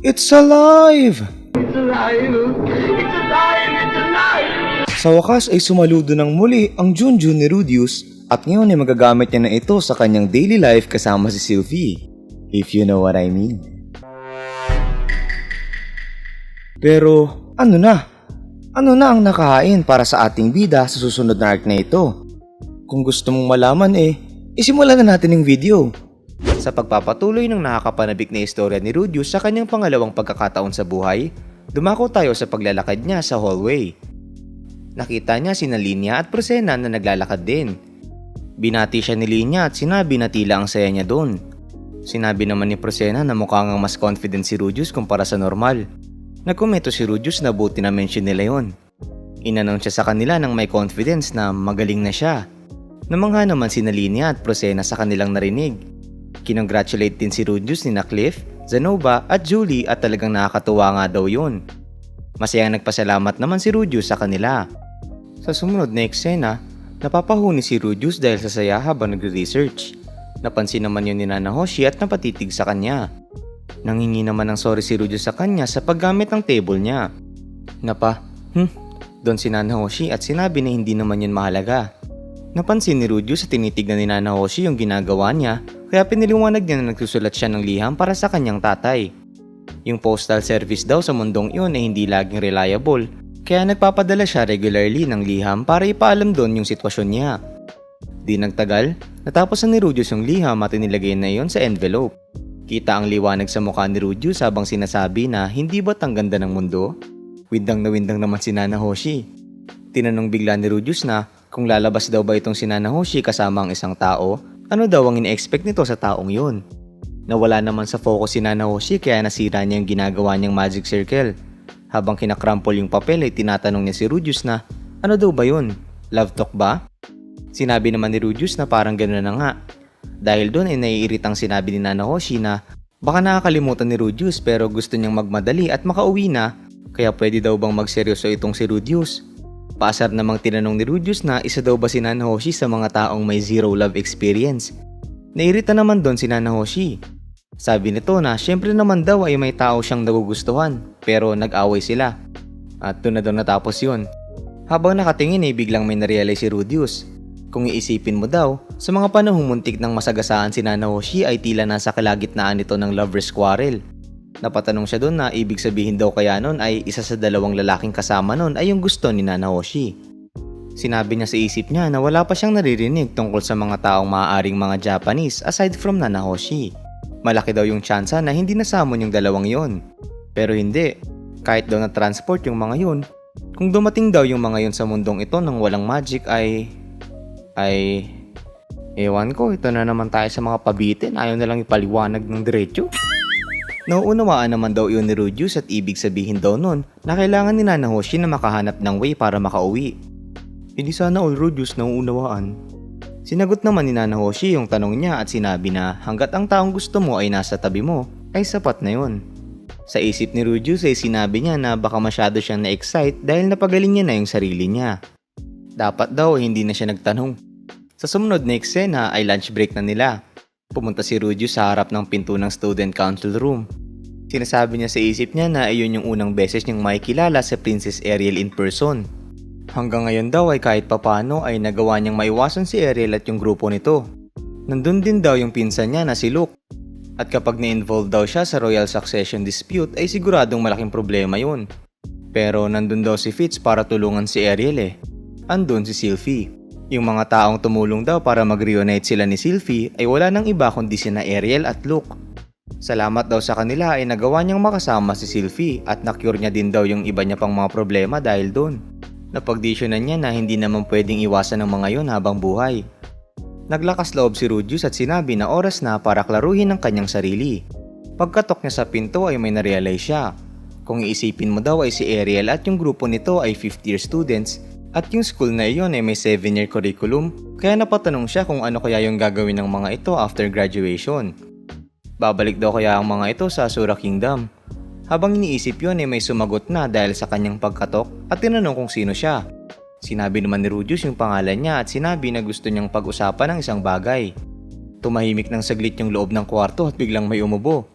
It's alive! It's alive! It's alive! It's alive! Sa wakas ay sumaludo ng muli ang Junjun ni Rudius at ngayon ay magagamit niya na ito sa kanyang daily life kasama si Sylvie. If you know what I mean. Pero ano na? Ano na ang nakahain para sa ating bida sa susunod na arc na ito? Kung gusto mong malaman isimulan na natin yung video. Sa pagpapatuloy ng nakakapanabik na istorya ni Rudius sa kanyang pangalawang pagkakataon sa buhay, dumako tayo sa paglalakad niya sa hallway. Nakita niya sina Linya at Prosena na naglalakad din. Binati siya ni Linya at sinabi na tila ang saya niya doon. Sinabi naman ni Prosena na mukhang mas confident si Rudius kumpara sa normal. Nagkomento si Rudius na buti na mention nila yon. Inanong siya sa kanila ng may confidence na magaling na siya. Namangha naman sina Linya at Prosena sa kanilang narinig. Kinongratulate din si Rudius ni Cliff, Zenova at Julie at talagang nakakatuwa nga daw yun. Masayang nagpasalamat naman si Rudius sa kanila. Sa sumunod na eksena, napapahuni si Rudius dahil sa saya habang nagre-research. Napansin naman yun ni Nana Hoshi at napatitig sa kanya. Nanghingi naman ng sorry si Rudius sa kanya sa paggamit ng table niya. Doon si Nana Hoshi at sinabi na hindi naman yun mahalaga. Napansin ni Rudius sa tinitignan ni Nana Hoshi yung ginagawa niya, kaya piniliwanag niya na nagsusulat siya ng liham para sa kanyang tatay. Yung postal service daw sa mundong iyon ay hindi laging reliable, kaya nagpapadala siya regularly ng liham para ipaalam doon yung sitwasyon niya. Di nagtagal, natapos na ni Rudius yung liham at inilagay na iyon sa envelope. Kita ang liwanag sa mukha ni Rudius habang sinasabi na hindi ba't ang ganda ng mundo? Windang na windang naman si Nana Hoshi. Tinanong bigla ni Rudius na kung lalabas daw ba itong si Nana Hoshi kasama ang isang tao, ano daw ang ine-expect nito sa taong yun? Nawala naman sa focus si Nana Hoshi kaya nasira niya yung ginagawa niyang magic circle. Habang kinakrampol yung papel ay tinatanong niya si Rudius na ano daw ba yun? Love talk ba? Sinabi naman ni Rudius na parang gano'n na nga. Dahil doon ay naiiritang sinabi ni Nana Hoshi na baka nakakalimutan ni Rudius pero gusto niyang magmadali at makauwi na kaya pwede daw bang magseryoso itong si Rudius. Paasar namang tinanong ni Rudius na isa daw ba si Nana Hoshi sa mga taong may zero love experience. Nairita naman doon si Nana Hoshi. Sabi nito na syempre naman daw ay may tao siyang nagugustuhan pero nag-away sila. At doon na daw natapos yun. Habang nakatingin ay biglang may narealize si Rudius. Kung iisipin mo daw, sa mga panahong muntik ng masagasaan si Nana Hoshi ay tila nasa kalagitnaan nito ng lover's quarrel. Napatanong siya doon na ibig sabihin daw kaya nun ay isa sa dalawang lalaking kasama nun ay yung gusto ni Nana Hoshi. Sinabi niya sa isip niya na wala pa siyang naririnig tungkol sa mga taong maaaring mga Japanese aside from Nana Hoshi. Malaki daw yung tsansa na hindi nasamon yung dalawang yon. Pero hindi, kahit daw na-transport yung mga yun, kung dumating daw yung mga yun sa mundong ito nang walang magic ewan ko, ito na naman tayo sa mga pabitin, ayaw na lang ipaliwanag ng diretso. Nauunawaan naman daw yun ni Rudius at ibig sabihin daw nun na kailangan ni Nana Hoshi na makahanap ng way para makauwi. Hindi sana all Rudius nauunawaan. Sinagot naman ni Nana Hoshi yung tanong niya at sinabi na hanggat ang taong gusto mo ay nasa tabi mo, ay sapat na yun. Sa isip ni Rudius ay sinabi niya na baka masyado siyang na-excite dahil napagaling niya na yung sarili niya. Dapat daw hindi na siya nagtanong. Sa sumunod na eksena ay lunch break na nila. Pumunta si Rudius sa harap ng pinto ng student council room. Sinasabi niya sa isip niya na iyon yung unang beses niyang makikilala sa Princess Ariel in person. Hanggang ngayon daw ay kahit papano ay nagawa niyang maiwasan si Ariel at yung grupo nito. Nandun din daw yung pinsan niya na si Luke. At kapag na-involve daw siya sa royal succession dispute ay siguradong malaking problema yun. Pero nandun daw si Fitz para tulungan si Ariel Andun si Sylvie. Yung mga taong tumulong daw para mag-reunite sila ni Sylvie ay wala nang iba kundi sina Ariel at Luke. Salamat daw sa kanila ay nagawa niyang makasama si Sylvie at na-cure niya din daw yung iba niya pang mga problema dahil doon. Napagdesisyonan niya na hindi naman pwedeng iwasan ng mga yon habang buhay. Naglakas loob si Rudius at sinabi na oras na para klaruhin ang kanyang sarili. Pagkatok niya sa pinto ay may narealize siya. Kung iisipin mo daw ay si Ariel at yung grupo nito ay 5th year students at yung school na iyon ay may 7-year curriculum, kaya napatanong siya kung ano kaya yung gagawin ng mga ito after graduation. Babalik daw kaya ang mga ito sa Asura Kingdom. Habang iniisip yun ay may sumagot na dahil sa kanyang pagkatok at tinanong kung sino siya. Sinabi naman ni Rudius yung pangalan niya at sinabi na gusto niyang pag-usapan ng isang bagay. Tumahimik ng saglit yung loob ng kwarto at biglang may umubo.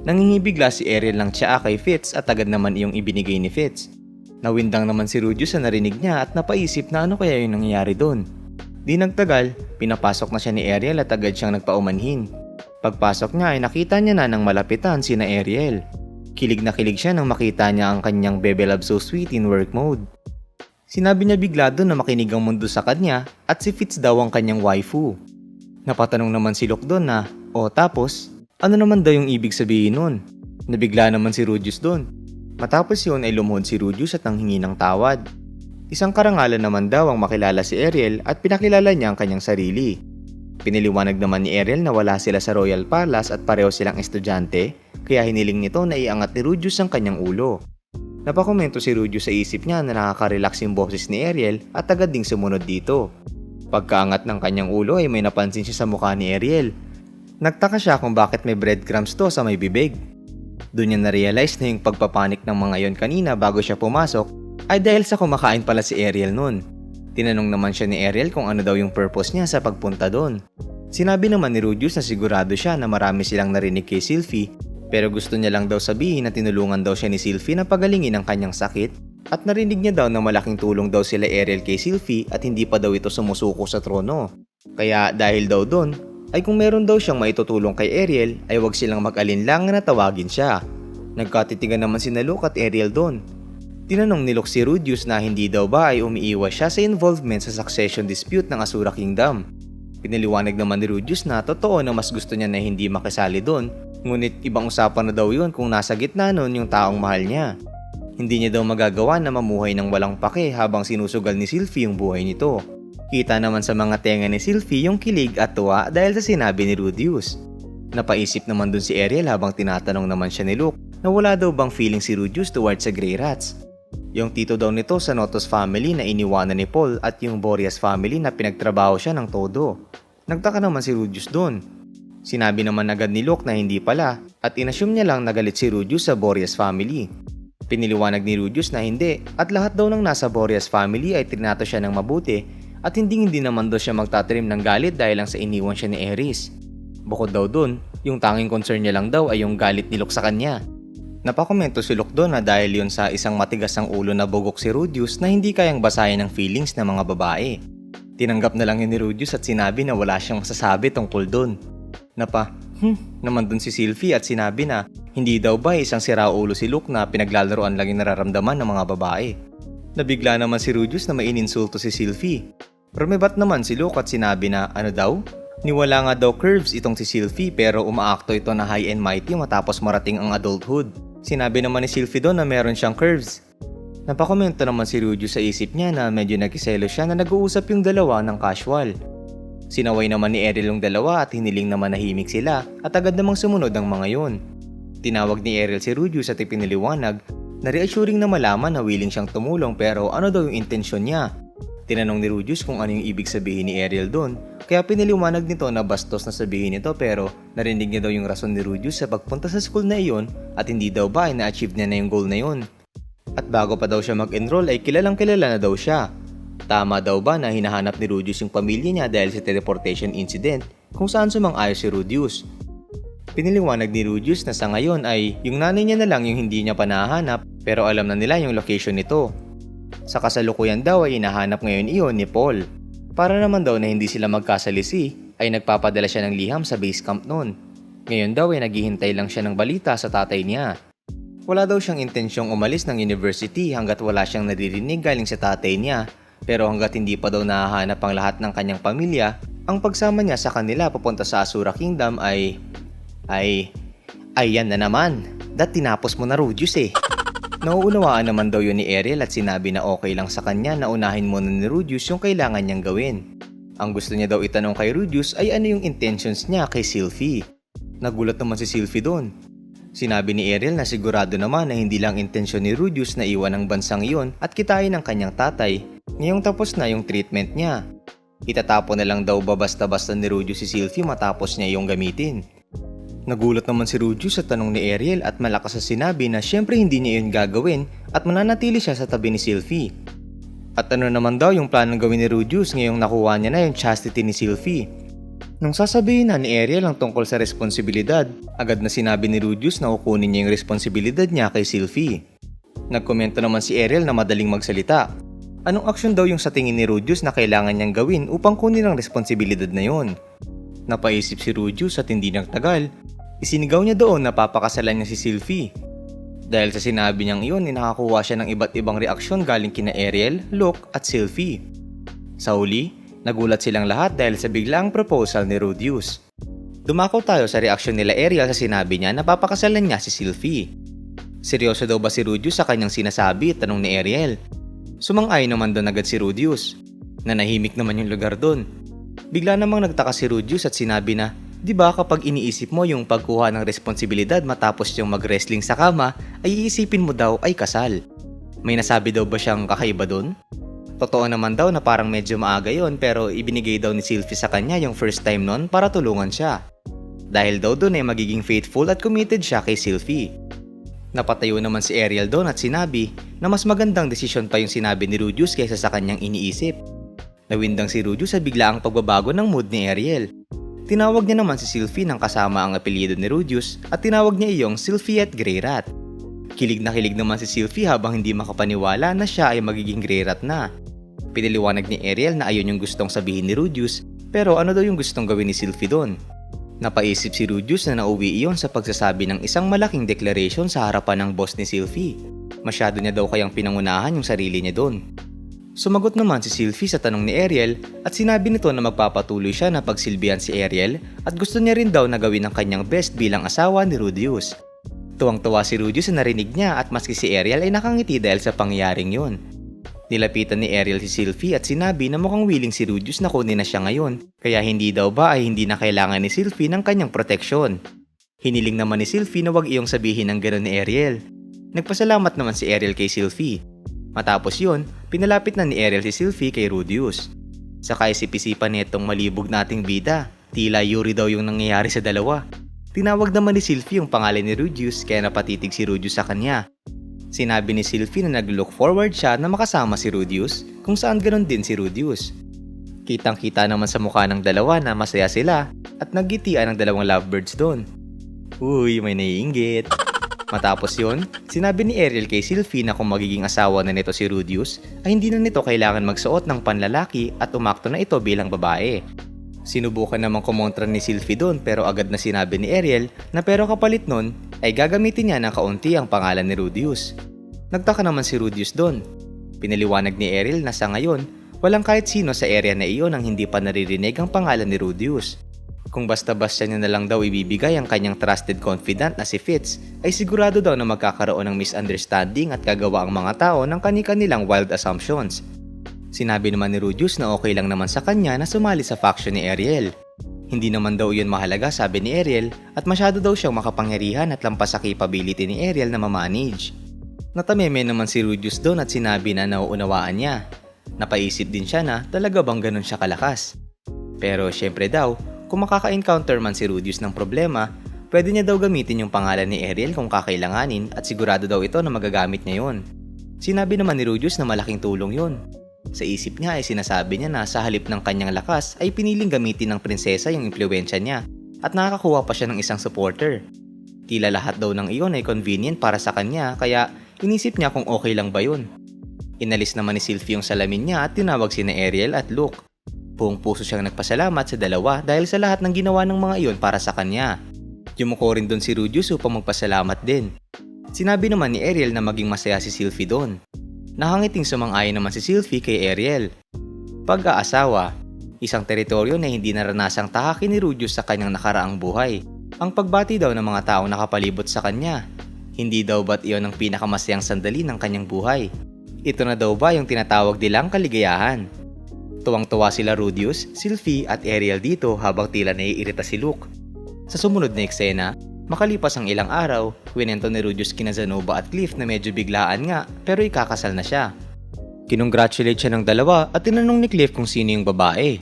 Nangingibigla si Ariel ng tsaa kay Fitz at agad naman iyong ibinigay ni Fitz. Nawindang naman si Rudius sa narinig niya at napaisip na ano kaya yung nangyayari doon. Di nagtagal, pinapasok na siya ni Ariel at agad siyang nagpaumanhin. Pagpasok niya ay nakita niya na ng malapitan sina Ariel. Kilig na kilig siya nang makita niya ang kanyang Bebe Love So Sweet in work mode. Sinabi niya bigla doon na makinig ang mundo sa kanya at si Fitz daw ang kanyang waifu. Napatanong naman si Luke doon na, tapos, ano naman daw yung ibig sabihin nun? Nabigla naman si Rudius doon. Matapos yun ay lumuhod si Rudius at nanghingi ng tawad. Isang karangalan naman daw ang makilala si Ariel at pinakilala niya ang kanyang sarili. Piniliwanag naman ni Ariel na wala sila sa Royal Palace at pareho silang estudyante, kaya hiniling nito na iangat ni Rudius ang kanyang ulo. Napakomento si Rudius sa isip niya na nakaka-relax yung boses ni Ariel at agad ding sumunod dito. Pagkaangat ng kanyang ulo ay may napansin siya sa mukha ni Ariel. Nagtaka siya kung bakit may breadcrumbs to sa may bibig. Doon niya na-realize na yung pagpapanik ng mga yon kanina bago siya pumasok ay dahil sa kumakain pala si Ariel nun. Tinanong naman siya ni Ariel kung ano daw yung purpose niya sa pagpunta doon. Sinabi naman ni Rudius na sigurado siya na marami silang narinig kay Sylvie, pero gusto niya lang daw sabihin na tinulungan daw siya ni Sylvie na pagalingin ang kanyang sakit at narinig niya daw na malaking tulong daw sila Ariel kay Sylvie at hindi pa daw ito sumusuko sa trono. Kaya dahil daw doon, ay kung meron daw siyang maitutulong kay Ariel ay wag silang mag-alinlangan na tawagin siya. Nagkatitigan naman si Luke at Ariel doon. Tinanong ni Luke si Rudius na hindi daw ba ay umiiwas siya sa involvement sa succession dispute ng Asura Kingdom. Pinaliwanag naman ni Rudius na totoo na mas gusto niya na hindi makisali doon, ngunit ibang usapan na daw yun kung nasa gitna nun yung taong mahal niya. Hindi niya daw magagawa na mamuhay ng walang pake habang sinusugal ni Sylvie yung buhay nito. Kita naman sa mga tenga ni Sylvie yung kilig at tuwa dahil sa sinabi ni Rudius. Napaisip naman dun si Ariel habang tinatanong naman siya ni Luke na wala daw bang feeling si Rudius towards sa Grey Rats. Yung tito daw nito sa Notos family na iniwanan ni Paul at yung Boreas family na pinagtrabaho siya ng todo. Nagtaka naman si Rudius dun. Sinabi naman agad ni Luke na hindi pala at inassume niya lang nagalit si Rudius sa Boreas family. Piniliwanag ni Rudius na hindi at lahat daw ng nasa Boreas family ay trinato siya ng mabuti at hindi naman daw siya magtatanim ng galit dahil lang sa iniwan siya ni Aerys. Bukod daw dun, yung tanging concern niya lang daw ay yung galit ni Luke sa kanya. Napakomento si Luke doon na dahil yun sa isang matigas ang ulo na bugok si Rudius na hindi kayang basahin ang feelings ng mga babae. Tinanggap na lang yun ni Rudius at sinabi na wala siyang masasabi tungkol doon. Naman dun si Sylvie at sinabi na hindi daw ba isang siraulo si Luke na pinaglalaroan lang yung nararamdaman ng mga babae. Nabigla naman si Rudius na maininsulto si Sylvie. Rumibat naman si Luke at sinabi na ano daw? Niwala nga daw curves itong si Sylvie pero umaakto ito na high and mighty matapos marating ang adulthood. Sinabi naman ni Sylvie doon na meron siyang curves. Napakomento naman si Rudius sa isip niya na medyo nagkiselo siya na nag-uusap yung dalawa ng casual. Sinaway naman ni Ariel yung dalawa at hiniling naman nahimik sila at agad namang sumunod ang mga yun. Tinawag ni Ariel si Rudius at ipiniliwanag na reassuring na malaman na willing siyang tumulong pero ano daw yung intensyon niya. Tinanong ni Rudius kung ano yung ibig sabihin ni Ariel doon kaya piniliwanag nito na bastos na sabihin nito pero narinig niya daw yung rason ni Rudius sa pagpunta sa school na iyon at hindi daw ba ay na-achieve niya na yung goal na yun. At bago pa daw siya mag-enroll ay kilalang kilala na daw siya. Tama daw ba na hinahanap ni Rudius yung pamilya niya dahil sa teleportation incident kung saan sumang-ayon si Rudius. Piniliwanag ni Rudius na sa ngayon ay yung nanay niya na lang yung hindi niya pa nahanap pero alam na nila yung location nito. Sa kasalukuyan daw ay hinahanap ngayon iyon ni Paul. Para naman daw na hindi sila magkasalisi ay nagpapadala siya ng liham sa base camp noon. Ngayon daw ay naghihintay lang siya ng balita sa tatay niya. Wala daw siyang intensyong umalis ng university hanggat wala siyang naririnig galing sa tatay niya. Pero hanggat hindi pa daw nahahanap ang lahat ng kanyang pamilya, ang pagsama niya sa kanila papunta sa Asura Kingdom ay yan na naman. Tinapos mo na Rudius eh. Nauunawaan naman daw yun ni Ariel at sinabi na okay lang sa kanya na unahin muna ni Rudius yung kailangan niyang gawin. Ang gusto niya daw itanong kay Rudius ay ano yung intentions niya kay Sylvie. Nagulat naman si Sylvie doon. Sinabi ni Ariel na sigurado naman na hindi lang intensyon ni Rudius na iwan ang bansang iyon at kitain ang kanyang tatay. Ngayong tapos na yung treatment niya. Itatapon na lang daw ba basta-basta ni Rudius si Sylvie matapos niya yung gamitin. Nagulat naman si Rudius sa tanong ni Ariel at malakas sa sinabi na syempre hindi niya yun gagawin at mananatili siya sa tabi ni Sylvie. At ano naman daw yung planong gawin ni Rudius ngayong nakuha niya na yung chastity ni Sylvie. Nung sasabihin na ni Ariel ang tungkol sa responsibilidad, agad na sinabi ni Rudius na kukunin niya yung responsibilidad niya kay Sylvie. Nagkomento naman si Ariel na madaling magsalita. Anong aksyon daw yung sa tingin ni Rudius na kailangan niyang gawin upang kunin ang responsibilidad na yon? Napaisip si Rudius at hindi nagtagal. Isinigaw niya doon na papakasalan niya si Sylvie. Dahil sa sinabi niyang iyon, nakakuha siya ng iba't ibang reaksyon galing kina Ariel, Luke at Sylvie. Sa huli, nagulat silang lahat dahil sa biglaang proposal ni Rudius. Dumako tayo sa reaksyon nila Ariel sa sinabi niya na papakasalan niya si Sylvie. Seryoso daw ba si Rudius sa kanyang sinasabi? Tanong ni Ariel. Sumang-ayon naman doon agad si Rudius. Nanahimik naman yung lugar doon. Bigla namang nagtaka si Rudius at sinabi na, "Di ba kapag iniisip mo yung pagkuha ng responsibilidad matapos yung mag-wrestling sa kama, ay iisipin mo daw ay kasal?" May nasabi daw ba siyang kakaiba doon? Totoo naman daw na parang medyo maaga yon pero ibinigay daw ni Sylvie sa kanya yung first time nun para tulungan siya. Dahil daw doon ay magiging faithful at committed siya kay Sylvie. Napatayo naman si Ariel doon at sinabi na mas magandang desisyon pa yung sinabi ni Rudius kaysa sa kanyang iniisip. Nawindang si Rudius sa biglaang pagbabago ng mood ni Ariel. Tinawag niya naman si Sylvie ng kasama ang apelyido ni Rudius at tinawag niya iyong Sylviette Greyrat. Kilig na kilig naman si Sylvie habang hindi makapaniwala na siya ay magiging Greyrat na. Pinaliwanag ni Ariel na ayun yung gustong sabihin ni Rudius, pero ano daw yung gustong gawin ni Sylvie doon? Napaisip si Rudius na nauwi iyon sa pagsasabi ng isang malaking declaration sa harapan ng boss ni Sylvie. Masyado niya daw kayang pinangunahan yung sarili niya doon. Sumagot naman si Sylvie sa tanong ni Ariel at sinabi nito na magpapatuloy siya na pagsilbihan si Ariel at gusto niya rin daw na gawin ang kanyang best bilang asawa ni Rudius. Tuwang-tuwa si Rudius na narinig niya at maski si Ariel ay nakangiti dahil sa pangyayaring yun. Nilapitan ni Ariel si Sylvie at sinabi na mukhang willing si Rudius na kunin na siya ngayon, kaya hindi daw ba ay hindi na kailangan ni Sylvie ng kanyang proteksyon. Hiniling naman ni Sylvie na wag iyong sabihin ng gano'n ni Ariel. Nagpasalamat naman si Ariel kay Sylvie. Matapos yun, pinalapit na ni Ariel si Sylvie kay Rudius. Sa kaisip-isipan nitong malibog nating bida, tila yuri daw yung nangyayari sa dalawa. Tinawag naman ni Sylvie yung pangalan ni Rudius kaya napatitig si Rudius sa kanya. Sinabi ni Sylvie na nag-look forward siya na makasama si Rudius kung saan ganoon din si Rudius. Kitang-kita naman sa mukha ng dalawa na masaya sila at naggitian ang dalawang lovebirds doon. Uy, may naiinggit. Matapos yun, sinabi ni Ariel kay Sylvie na kung magiging asawa na nito si Rudius ay hindi na nito kailangan magsuot ng panlalaki at umakto na ito bilang babae. Sinubukan namang kumontra ni Sylvie doon pero agad na sinabi ni Ariel na pero kapalit nun ay gagamitin niya ng kaunti ang pangalan ni Rudius. Nagtaka naman si Rudius doon. Pinaliwanag ni Ariel na sa ngayon, walang kahit sino sa area na iyon ang hindi pa naririnig ang pangalan ni Rudius. Kung basta-basta niya na lang daw ibibigay ang kanyang trusted confidant na si Fitz, ay sigurado daw na magkakaroon ng misunderstanding at gagawa ang mga tao ng kani-kanilang wild assumptions. Sinabi naman ni Rudius na okay lang naman sa kanya na sumali sa faction ni Ariel. Hindi naman daw yun mahalaga sabi ni Ariel at masyado daw siyang makapangyarihan at lampas sa capability ni Ariel na mamanage. Natameme naman si Rudius doon at sinabi na nauunawaan niya. Napaisip din siya na talaga bang ganun siya kalakas. Pero syempre daw, kung makaka-encounter man si Rudius ng problema, pwede niya daw gamitin yung pangalan ni Ariel kung kakailanganin at sigurado daw ito na magagamit niya yun. Sinabi naman ni Rudius na malaking tulong yun. Sa isip niya ay sinasabi niya na sa halip ng kanyang lakas ay piniling gamitin ng prinsesa yung impluwensya niya at nakakakuha pa siya ng isang supporter. Tila lahat daw ng iyon ay convenient para sa kanya kaya inisip niya kung okay lang ba yun. Inalis naman ni Sylvie yung salamin niya at tinawag sina Ariel at Luke. Buong puso siyang nagpasalamat sa dalawa dahil sa lahat ng ginawa ng mga iyon para sa kanya. Yumuko rin doon si Rudius upang magpasalamat din. Sinabi naman ni Ariel na maging masaya si Sylvie doon. Nakangiting sumang-ayon naman si Sylvie kay Ariel. Pag-aasawa, isang teritoryo na hindi naranasang tahakin ni Rudius sa kanyang nakaraang buhay. Ang pagbati daw ng mga taong nakapalibot sa kanya. Hindi daw ba't iyon ang pinakamasayang sandali ng kanyang buhay? Ito na daw ba yung tinatawag nilang kaligayahan? Tuwang-tuwa sila Rudius, Sylvie at Ariel dito habang tila naiirita si Luke. Sa sumunod na eksena, makalipas ang ilang araw, kwento ni Rudius kina Zenobia at Cliff na medyo biglaan nga pero ikakasal na siya. Kinongratulate siya ng dalawa at tinanong ni Cliff kung sino yung babae.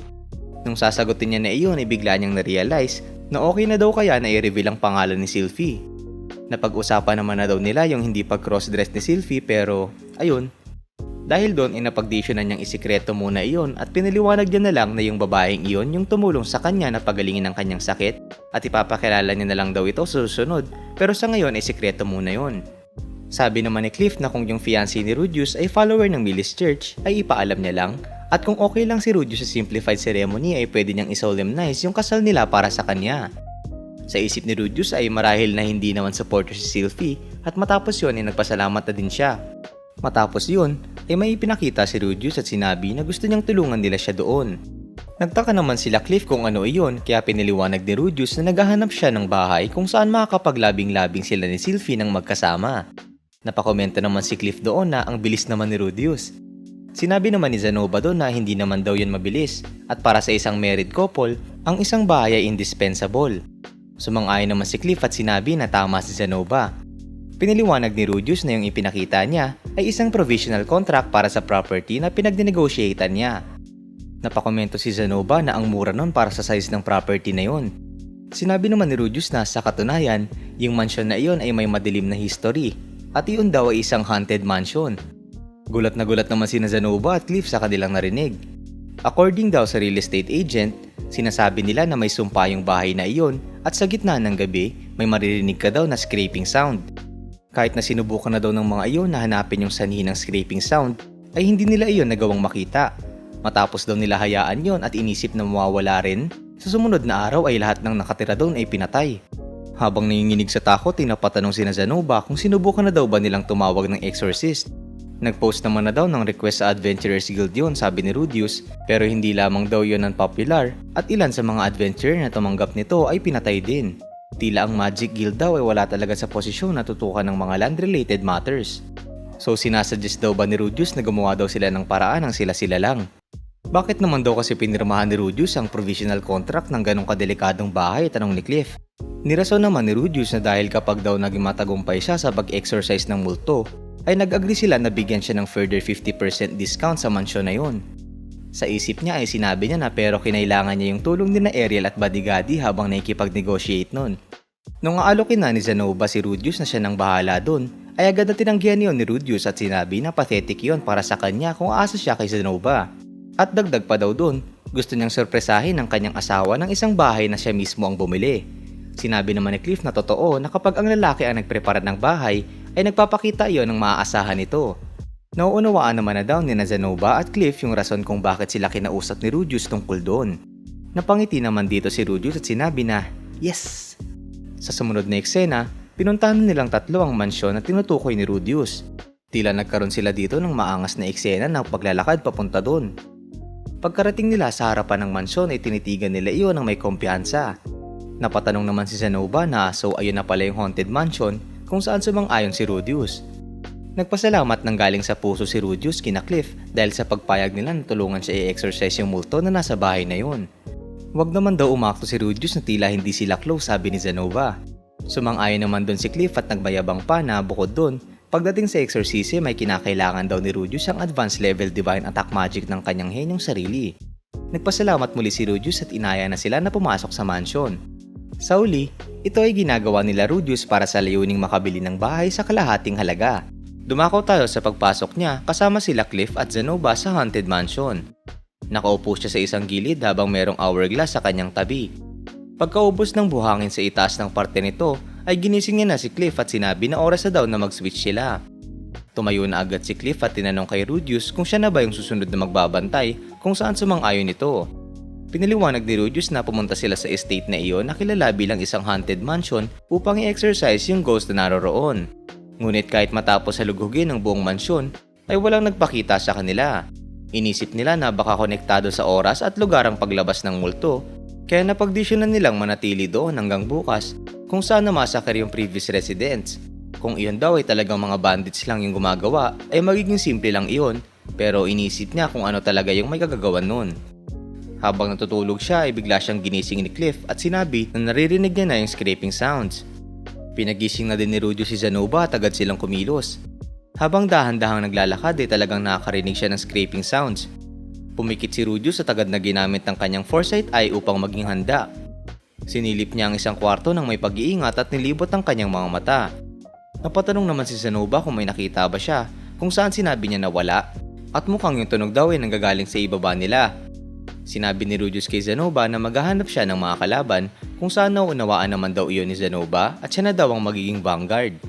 Nung sasagutin niya na iyon ay bigla niyang na-realize na okay na daw kaya na i-reveal ang pangalan ni Sylvie. Napag-usapan naman na daw nila yung hindi pag-crossdress ni Sylvie pero ayun, Dahil doon ay napagdesisyonan niyang isikreto muna iyon at pinaliwanag niya na lang na yung babaeng iyon yung tumulong sa kanya na pagalingin ang kanyang sakit at ipapakilala niya na lang daw ito sa susunod, pero sa ngayon ay sikreto muna yon. Sabi naman ni Cliff na kung yung fiancé ni Rudius ay follower ng Millis Church ay ipaalam niya lang, at kung okay lang si Rudius sa simplified ceremony ay pwede niyang isolemnize yung kasal nila para sa kanya. Sa isip ni Rudius ay marahil na hindi naman supporter si Sylvie at matapos yun ay nagpasalamat na din siya. Matapos yun ay may ipinakita si Rudius at sinabi na gusto niyang tulungan nila siya doon. Nagtaka naman sila Cliff kung ano iyon kaya piniliwanag ni Rudius na naghahanap siya ng bahay kung saan makakapaglabing-labing sila ni Sylvie ng magkasama. Napakomento naman si Cliff doon na ang bilis naman ni Rudius. Sinabi naman ni Zenobia doon na hindi naman daw yun mabilis at para sa isang married couple, ang isang bahay ay indispensable. Sumang-ayon naman si Cliff at sinabi na tama si Zenobia. Piniliwanag ni Rudius na yung ipinakita niya ay isang provisional contract para sa property na pinagnegotiatean niya. Napakomento si Zenobia na ang mura nun para sa size ng property na yun. Sinabi naman ni Rudius na sa katunayan, yung mansion na iyon ay may madilim na history at iyon daw ay isang haunted mansion. Gulat na gulat naman sina Zenobia at Cliff sa kanilang narinig. According daw sa real estate agent, sinasabi nila na may sumpa yung bahay na iyon at sa gitna ng gabi may maririnig ka daw na scraping sound. Kahit na sinubukan na daw ng mga iyon na hanapin yung sanhi ng scraping sound, ay hindi nila iyon nagawang makita. Matapos daw nila hayaan yon at inisip na mawawala rin, sa sumunod na araw ay lahat ng nakatira doon ay pinatay. Habang nanginginig sa takot, tinapatanong sina Zenobia kung sinubukan na daw ba nilang tumawag ng exorcist. Nagpost naman na daw ng request sa Adventurers Guild yun, sabi ni Rudius, pero hindi lamang daw yun unpopular at ilan sa mga adventurer na tumanggap nito ay pinatay din. Tila ang Magic Guild daw ay wala talaga sa posisyon na tutukan ng mga land-related matters. So sinasuggest daw ba ni Rudius na gumawa daw sila ng paraan ng sila-sila lang? Bakit naman daw kasi pinirmahan ni Rudius ang provisional contract ng ganong kadelikadong bahay, tanong ni Cliff. Nirason naman ni Rudius na dahil kapag daw naging matagumpay siya sa pag-exercise ng multo, ay nag-agree sila na bigyan siya ng further 50% discount sa mansyon na yun. Sa isip niya ay sinabi niya na pero kinailangan niya yung tulong ni na Ariel at Bodigadi habang nakikipag-negotiate nun. Nung aalokin na ni Zenobia si Rudius na siya nang bahala dun, ay agad na tinanggihan niyon ni Rudius at sinabi na pathetic yon para sa kanya kung aasa siya kay Zenobia. At dagdag pa daw dun, gusto niyang sorpresahin ng kanyang asawa ng isang bahay na siya mismo ang bumili. Sinabi naman ni Cliff na totoo na kapag ang lalaki ang nagprepara ng bahay, ay nagpapakita iyon ng maaasahan nito. Nauunawaan naman na daw ni Zenobia at Cliff yung rason kung bakit sila kinausap ni Rudius tungkol doon. Napangiti naman dito si Rudius at sinabi na, yes! Sa sumunod na eksena, pinuntahan nilang tatlo ang mansyon na tinutukoy ni Rudius. Tila nagkaroon sila dito ng maangas na eksena ng paglalakad papunta doon. Pagkarating nila sa harapan ng mansyon ay tinitigan nila iyon ng may kumpiyansa. Napatanong naman si Zenobia na so ayun na pala yung haunted mansion kung saan sumang-ayon si Rudius. Nagpasalamat ng galing sa puso si Rudius kina Cliff dahil sa pagpayag nila na tulungan siya i-exorcise yung multo na nasa bahay na yun. Wag naman daw umakto si Rudius na tila hindi sila close, sabi ni Zenobia. Sumang-ayon naman doon si Cliff at nagbayabang pa na bukod doon, pagdating sa exorcism ay kinakailangan daw ni Rudius ang advanced level divine attack magic ng kanyang henyong sarili. Nagpasalamat muli si Rudius at inaya na sila na pumasok sa mansion. Sa uli, ito ay ginagawa nila Rudius para sa layuning makabili ng bahay sa kalahating halaga. Dumako tayo sa pagpasok niya kasama sila Cliff at Zenobia sa haunted mansion. Nakaupo siya sa isang gilid habang merong hourglass sa kanyang tabi. Pagkaubos ng buhangin sa itaas ng parte nito, ay ginising niya na si Cliff at sinabi na oras na daw na mag-switch sila. Tumayo na agad si Cliff at tinanong kay Rudius kung siya na ba yung susunod na magbabantay kung saan sumang-ayon ito. Pinaliwanag ni Rudius na pumunta sila sa estate na iyon na kilala bilang isang haunted mansion upang i-exercise yung ghost na naroroon. Ngunit kahit matapos halugugin ang buong mansyon, ay walang nagpakita sa kanila. Inisip nila na baka konektado sa oras at lugar ang paglabas ng multo, kaya napagdesisyonan nilang manatili doon hanggang bukas kung saan namasakar yung previous residents. Kung iyon daw ay talagang mga bandits lang yung gumagawa, ay magiging simple lang iyon, pero inisip niya kung ano talaga yung may kagagawan nun. Habang natutulog siya ay bigla siyang ginising ni Cliff at sinabi na naririnig niya na yung scraping sounds. Pinagising na din ni Rudius si Zenobia at agad silang kumilos. Habang dahan-dahang naglalakad ay talagang nakakarinig siya ng scraping sounds. Pumikit si Rudius at agad na ginamit ng kanyang foresight eye upang maging handa. Sinilip niya ang isang kwarto ng may pag-iingat at nilibot ang kanyang mga mata. Napatanong naman si Zenobia kung may nakita ba siya, kung saan sinabi niya na wala. At mukhang yung tunog daw ay nanggagaling sa ibaba nila. Sinabi ni Rudius kay Zenobia na maghahanap siya ng mga kalaban kung saan naunawaan naman daw iyon ni Zenobia at siya na daw ang magiging vanguard.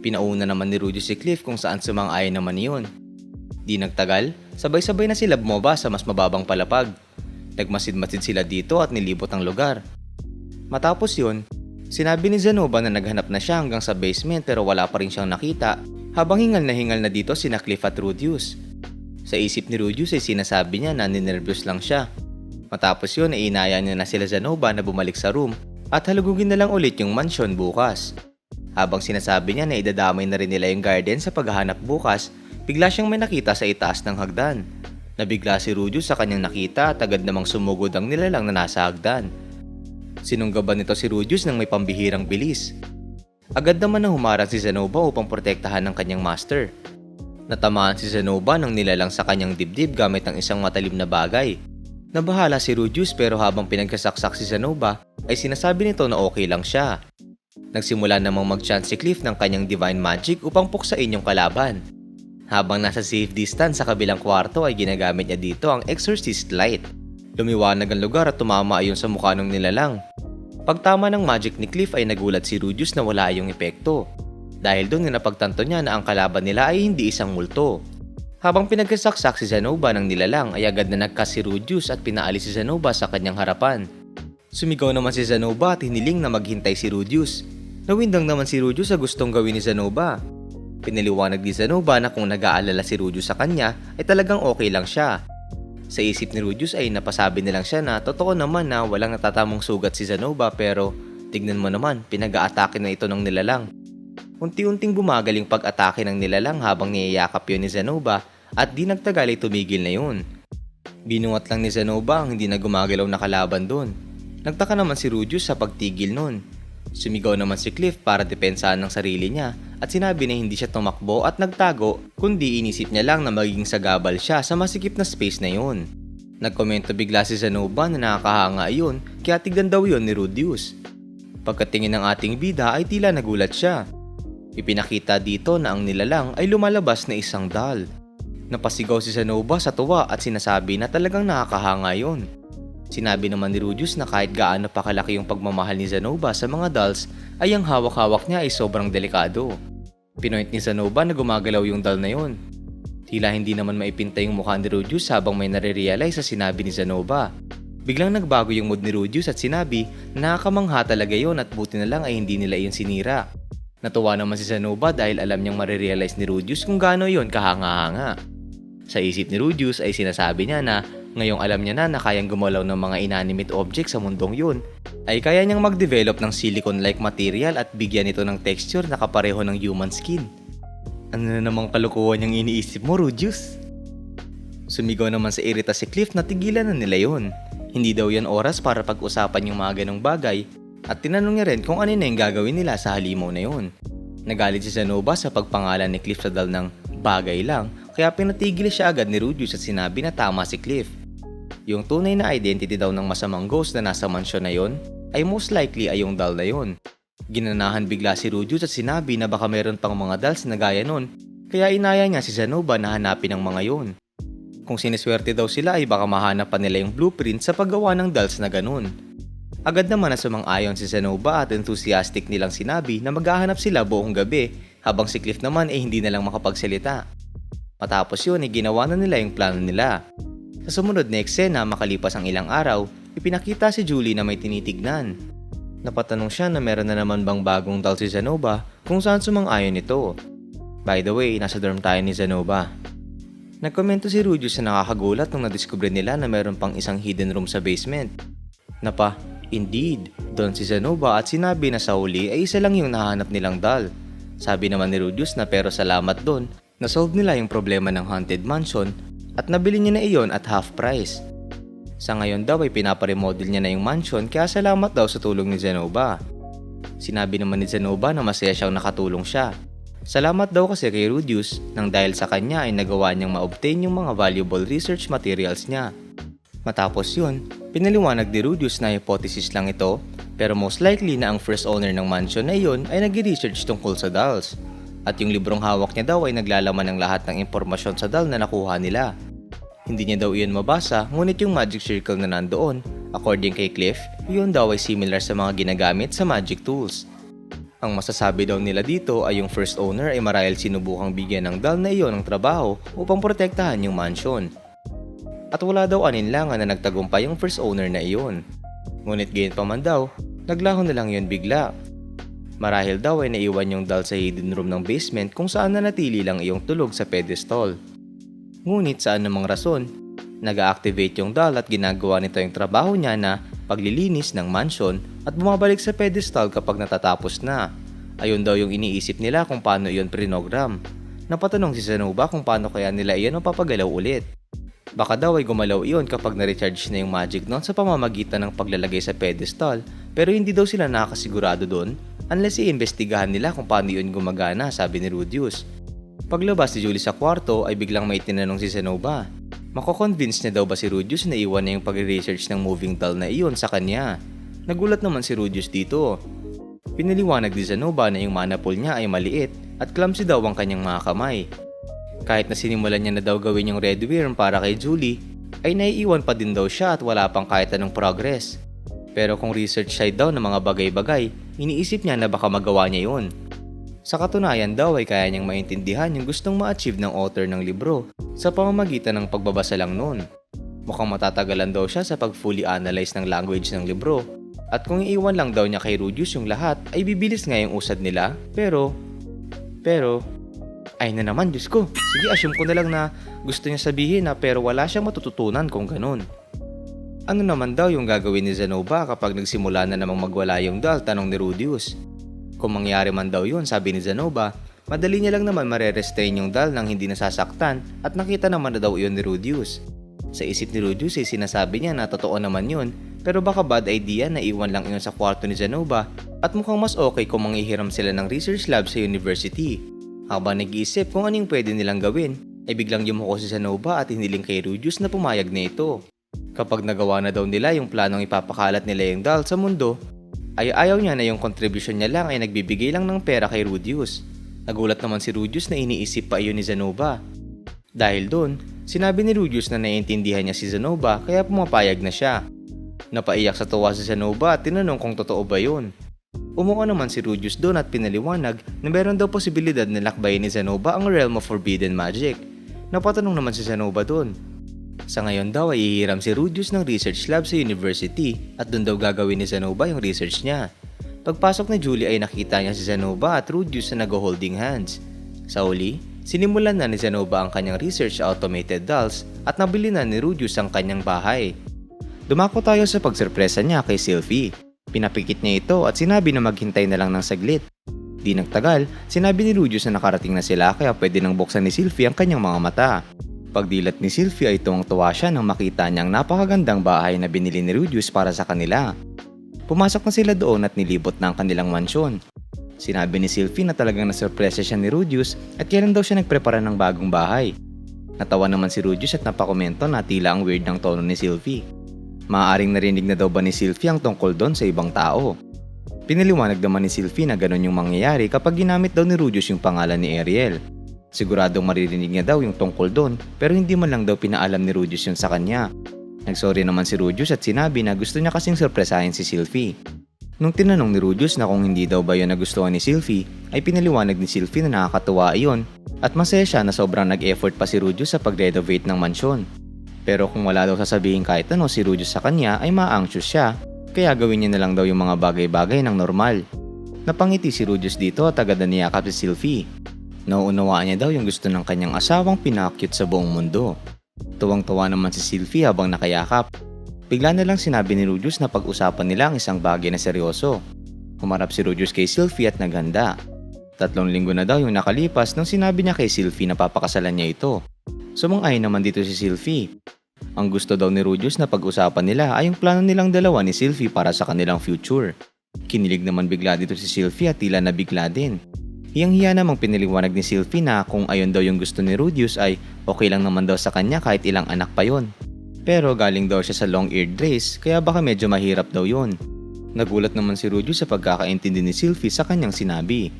Pinauna naman ni Rudius si Cliff kung saan sumang-ayon naman iyon. Di nagtagal, sabay-sabay na sila bumaba sa mas mababang palapag. Nagmasid-masid sila dito at nilibot ang lugar. Matapos yun, sinabi ni Zenobia na naghanap na siya hanggang sa basement pero wala pa rin siyang nakita habang hingal na dito sina Cliff at Rudius. Sa isip ni Rudius ay sinasabi niya na ninervyos lang siya. Matapos yun ay inaya niya na sila Zenobia na bumalik sa room at halugugin na lang ulit yung mansion bukas. Habang sinasabi niya na idadamay na rin nila yung garden sa paghahanap bukas, bigla siyang may nakita sa itaas ng hagdan. Nabigla si Rudius sa kanyang nakita at agad namang sumugod ang nilalang na nasa hagdan. Sinunggaban nito si Rudius ng may pambihirang bilis. Agad naman na humarang si Zenobia upang protektahan ng kanyang master. Natamaan si Zenobia ng nilalang sa kanyang dibdib gamit ang isang matalim na bagay. Nabahala si Rudius pero habang pinagkasaksak si Zenobia ay sinasabi nito na okay lang siya. Nagsimula namang mag-chant si Cliff ng kanyang divine magic upang puksain yung kalaban. Habang nasa safe distance sa kabilang kwarto ay ginagamit niya dito ang exorcist light. Lumiwanag ang lugar at tumama ayon sa mukha ng nilalang. Pagtama ng magic ni Cliff ay nagulat si Rudius na wala yung epekto. Dahil doon napagtanto niya na ang kalaban nila ay hindi isang multo. Habang pinagkasaksak si Zenobia ng nilalang ay agad na nagkas si Rudius at pinaalis si Zenobia sa kanyang harapan. Sumigaw naman si Zenobia at hiniling na maghintay si Rudius. Nawindang naman si Rudius sa gustong gawin ni Zenobia. Pinaliwanag ni Zenobia na kung nag-aalala si Rudius sa kanya ay talagang okay lang siya. Sa isip ni Rudius ay napasabi nilang siya na totoo naman na walang natatamong sugat si Zenobia pero tignan mo naman pinag-aatake na ito ng nilalang. Unti-unting bumagaling pag-atake ng nilalang habang niyayakap yun ni Zenobia at di nagtagal ay tumigil na yun. Binuhat lang ni Zenobia ang hindi na gumagalaw na kalaban doon. Nagtaka naman si Rudius sa pagtigil nun. Sumigaw naman si Cliff para depensahan ng sarili niya at sinabi na hindi siya tumakbo at nagtago kundi inisip niya lang na magiging sagabal siya sa masikip na space na yun. Nagkomento bigla si Zenobia na nakakahanga yun kaya tignan daw yun ni Rudius. Pagkatingin ng ating bida ay tila nagulat siya. Ipinakita dito na ang nilalang ay lumalabas na isang doll. Napasigaw si Zenobia sa tuwa at sinasabi na talagang nakakahanga yun. Sinabi naman ni Rudius na kahit gaano pa kalaki yung pagmamahal ni Zenobia sa mga dolls ay ang hawak-hawak niya ay sobrang delikado. Pinoint ni Zenobia na gumagalaw yung doll na yun. Tila hindi naman maipinta yung mukha ni Rudius habang may nare-realize sa sinabi ni Zenobia. Biglang nagbago yung mood ni Rudius at sinabi na nakakamangha talaga yun at buti na lang ay hindi nila yun sinira. Natuwa naman si Zenobia dahil alam niyang marirealize ni Rudius kung gaano yun kahanga-hanga. Sa isip ni Rudius ay sinasabi niya na ngayong alam niya na kayang gumalaw ng mga inanimate objects sa mundong yun, ay kaya niyang mag-develop ng silicone-like material at bigyan ito ng texture na kapareho ng human skin. Ano na namang kalukuhan yung iniisip mo, Rudius? Sumigaw naman sa irita si Cliff na tigilan na nila yun. Hindi daw yan oras para pag-usapan yung mga ganong bagay at tinanong niya rin kung ano na yung gagawin nila sa halimaw na yun. Nagalit si Zenobia sa pagpangalan ni Cliff sa dal ng bagay lang kaya pinatigil siya agad ni Rudius at sinabi na tama si Cliff. Yung tunay na identity daw ng masamang ghost na nasa mansyon na yon ay most likely ay yung doll na yon. Ginanahan bigla si Rudius at sinabi na baka meron pang mga dolls na gaya nun kaya inaya niya si Zenobia na hanapin ang mga yon. Kung siniswerte daw sila ay baka mahanap pa nila yung blueprint sa paggawa ng dolls na ganun. Agad naman na sumang-ayon si Zenobia at enthusiastic nilang sinabi na maghahanap sila buong gabi habang si Cliff naman ay hindi na lang makapagsalita. Matapos yun ay ginawa na nila yung plano nila. Sa sumunod na eksena makalipas ang ilang araw, ipinakita si Julie na may tinitignan. Napatanong siya na meron na naman bang bagong doll si Zenobia kung saan sumang-ayon ito. By the way, nasa dorm tayo ni Zenobia. Nagkomento si Rudius na nakakagulat nung nadiskubre nila na meron pang isang hidden room sa basement. Indeed, doon si Zenobia at sinabi na sa huli ay isa lang yung nahanap nilang doll. Sabi naman ni Rudius na pero salamat doon, nasolve nila yung problema ng haunted mansion at nabili niya na iyon at half price. Sa ngayon daw ay pinaparemodel niya na yung mansion kaya salamat daw sa tulong ni Zenobia. Sinabi naman ni Zenobia na masaya siyang nakatulong siya. Salamat daw kasi kay Rudius nang dahil sa kanya ay nagawa niyang ma-obtain yung mga valuable research materials niya. Matapos yun, pinaliwanag ni Rudius na hypothesis lang ito pero most likely na ang first owner ng mansion na iyon ay nag-research tungkol sa dolls. At yung librong hawak niya daw ay naglalaman ng lahat ng impormasyon sa doll na nakuha nila. Hindi niya daw iyon mabasa, ngunit yung magic circle na nandoon, according kay Cliff, yun daw ay similar sa mga ginagamit sa magic tools. Ang masasabi daw nila dito ay yung first owner ay marahil sinubukang bigyan ng doll na iyon ng trabaho upang protektahan yung mansion. At wala daw aninlangan na nagtagumpay yung first owner na iyon. Ngunit gayon pa man daw, naglaho na lang yun bigla. Marahil daw ay naiwan yung doll sa hidden room ng basement kung saan nanatili lang iyong tulog sa pedestal. Ngunit sa anumang rason, nag-activate yung doll at ginagawa nito yung trabaho niya na paglilinis ng mansion at bumabalik sa pedestal kapag natatapos na. Ayun daw yung iniisip nila kung paano iyon prinogram. Napatanong si Zenoba kung paano kaya nila iyon mapapagalaw ulit. Baka daw ay gumalaw iyon kapag na-recharge na yung magic nun sa pamamagitan ng paglalagay sa pedestal, pero hindi daw sila nakakasigurado doon unless iimbestigahan nila kung paano iyon gumagana, sabi ni Rudius. Paglabas si Julie sa kwarto ay biglang may tinanong si Zenoba. Mako-convince niya daw ba si Rudius na iwan niya yung pag-research ng moving doll na iyon sa kanya? Nagulat naman si Rudius dito. Pinaliwanag ni Zenoba na yung mana pool niya ay maliit at clumsy daw ang kanyang mga kamay. Kahit na sinimulan niya na daw gawin yung red worm para kay Julie, ay naiiwan pa din daw siya at wala pang kahit anong progress. Pero kung research side daw ng mga bagay-bagay, iniisip niya na baka magawa niya yun. Sa katunayan daw ay kaya niyang maintindihan yung gustong ma-achieve ng author ng libro sa pamamagitan ng pagbabasa lang nun. Mukhang matatagalan daw siya sa pag-fully analyze ng language ng libro. At kung iiwan lang daw niya kay Rudius yung lahat, ay bibilis nga yung usad nila. Pero, ay na naman, Diyos ko. Sige, assume ko na lang na gusto niya sabihin na pero wala siyang matututunan kung ganun. Ano naman daw yung gagawin ni Zenoba kapag nagsimula na namang magwala yung doll, tanong ni Rudius. Kung mangyari man daw yun, sabi ni Zenoba, madali niya lang naman mare-restrain yung doll nang hindi nasasaktan at nakita naman na daw yun ni Rudius. Sa isip ni Rudius ay sinasabi niya na totoo naman yun, pero baka bad idea na iwan lang yun sa kwarto ni Zenoba at mukhang mas okay kung manghihiram sila ng research lab sa university. Habang nag-iisip kung anong pwede nilang gawin, ay biglang yumuko si Zenoba at hiniling kay Rudius na pumayag na ito. Kapag nagawa na daw nila yung planong ipapakalat nila yung doll sa mundo, ay ayaw niya na yung contribution niya lang ay nagbibigay lang ng pera kay Rudius. Nagulat naman si Rudius na iniisip pa iyon ni Zenoba. Dahil doon, sinabi ni Rudius na naiintindihan niya si Zenoba kaya pumapayag na siya. Napaiyak sa tuwa si Zenoba at tinanong kung totoo ba yun. Umuha naman si Rudius doon at pinaliwanag na meron daw posibilidad na lakbayin ni Zenoba ang realm of forbidden magic. Napatanong naman si Zenoba doon. Sa ngayon daw ay ihiram si Rudius ng research lab sa university at doon daw gagawin ni Zenoba yung research niya. Pagpasok ni Julie ay nakita niya si Zenoba at Rudius na nag-holding hands. Sa uli, sinimulan na ni Zenoba ang kanyang research automated dolls at nabili na ni Rudius ang kanyang bahay. Dumako tayo sa pagsurpresa niya kay Sylvie. Pinapikit niya ito at sinabi na maghintay na lang ng saglit. Di nagtagal, sinabi ni Rudius na nakarating na sila kaya pwede nang buksan ni Sylvie ang kanyang mga mata. Pagdilat ni Sylvie ay tuwang-tuwa siya nang makita niyang napakagandang bahay na binili ni Rudius para sa kanila. Pumasok na sila doon at nilibot na ang kanilang mansyon. Sinabi ni Sylvie na talagang nasurpresa siya ni Rudius at kailan daw siya nagprepara ng bagong bahay. Natawa naman si Rudius at napakomento na tila ang weird ng tono ni Sylvie. Maaaring narinig na daw ba ni Sylvie ang tungkol doon sa ibang tao? Pinaliwanag naman ni Sylvie na ganun yung mangyayari kapag ginamit daw ni Rudius yung pangalan ni Ariel. Siguradong maririnig niya daw yung tungkol doon pero hindi man lang daw pinaalam ni Rudius yun sa kanya. Nagsorry naman si Rudius at sinabi na gusto niya kasing sorpresahin si Sylvie. Nung tinanong ni Rudius na kung hindi daw ba yun nagustuhan ni Sylvie, ay pinaliwanag ni Sylvie na nakakatuwa iyon at masaya siya na sobrang nag-effort pa si Rudius sa pag-renovate ng mansyon. Pero kung wala daw sasabihin kahit ano si Rudius sa kanya ay ma-anxious siya, kaya gawin niya na lang daw yung mga bagay-bagay ng normal. Napangiti si Rudius dito at agad na niyakap si Sylvie. Nauunawaan niya daw yung gusto ng kanyang asawang pinaka-cute sa buong mundo. Tuwang-tuwa naman si Sylvie habang nakayakap. Bigla na lang sinabi ni Rudius na pag-usapan nila ang isang bagay na seryoso. Humarap si Rudius kay Sylvie at naghanda. 3 linggo na daw yung nakalipas nang sinabi niya kay Sylvie na papakasalan niya ito. Sumang-ayon naman dito si Sylvie. Ang gusto daw ni Rudius na pag-usapan nila ay yung plano nilang dalawa ni Sylvie para sa kanilang future. Kinilig naman bigla dito si Sylvie at tila nabigla din. Hiyang-hiya namang pinaliwanag ni Sylvie na kung ayon daw yung gusto ni Rudius ay okay lang naman daw sa kanya kahit ilang anak pa yon. Pero galing daw siya sa long-eared race kaya baka medyo mahirap daw yon. Nagulat naman si Rudius sa pagkakaintindi ni Sylvie sa kanyang sinabi.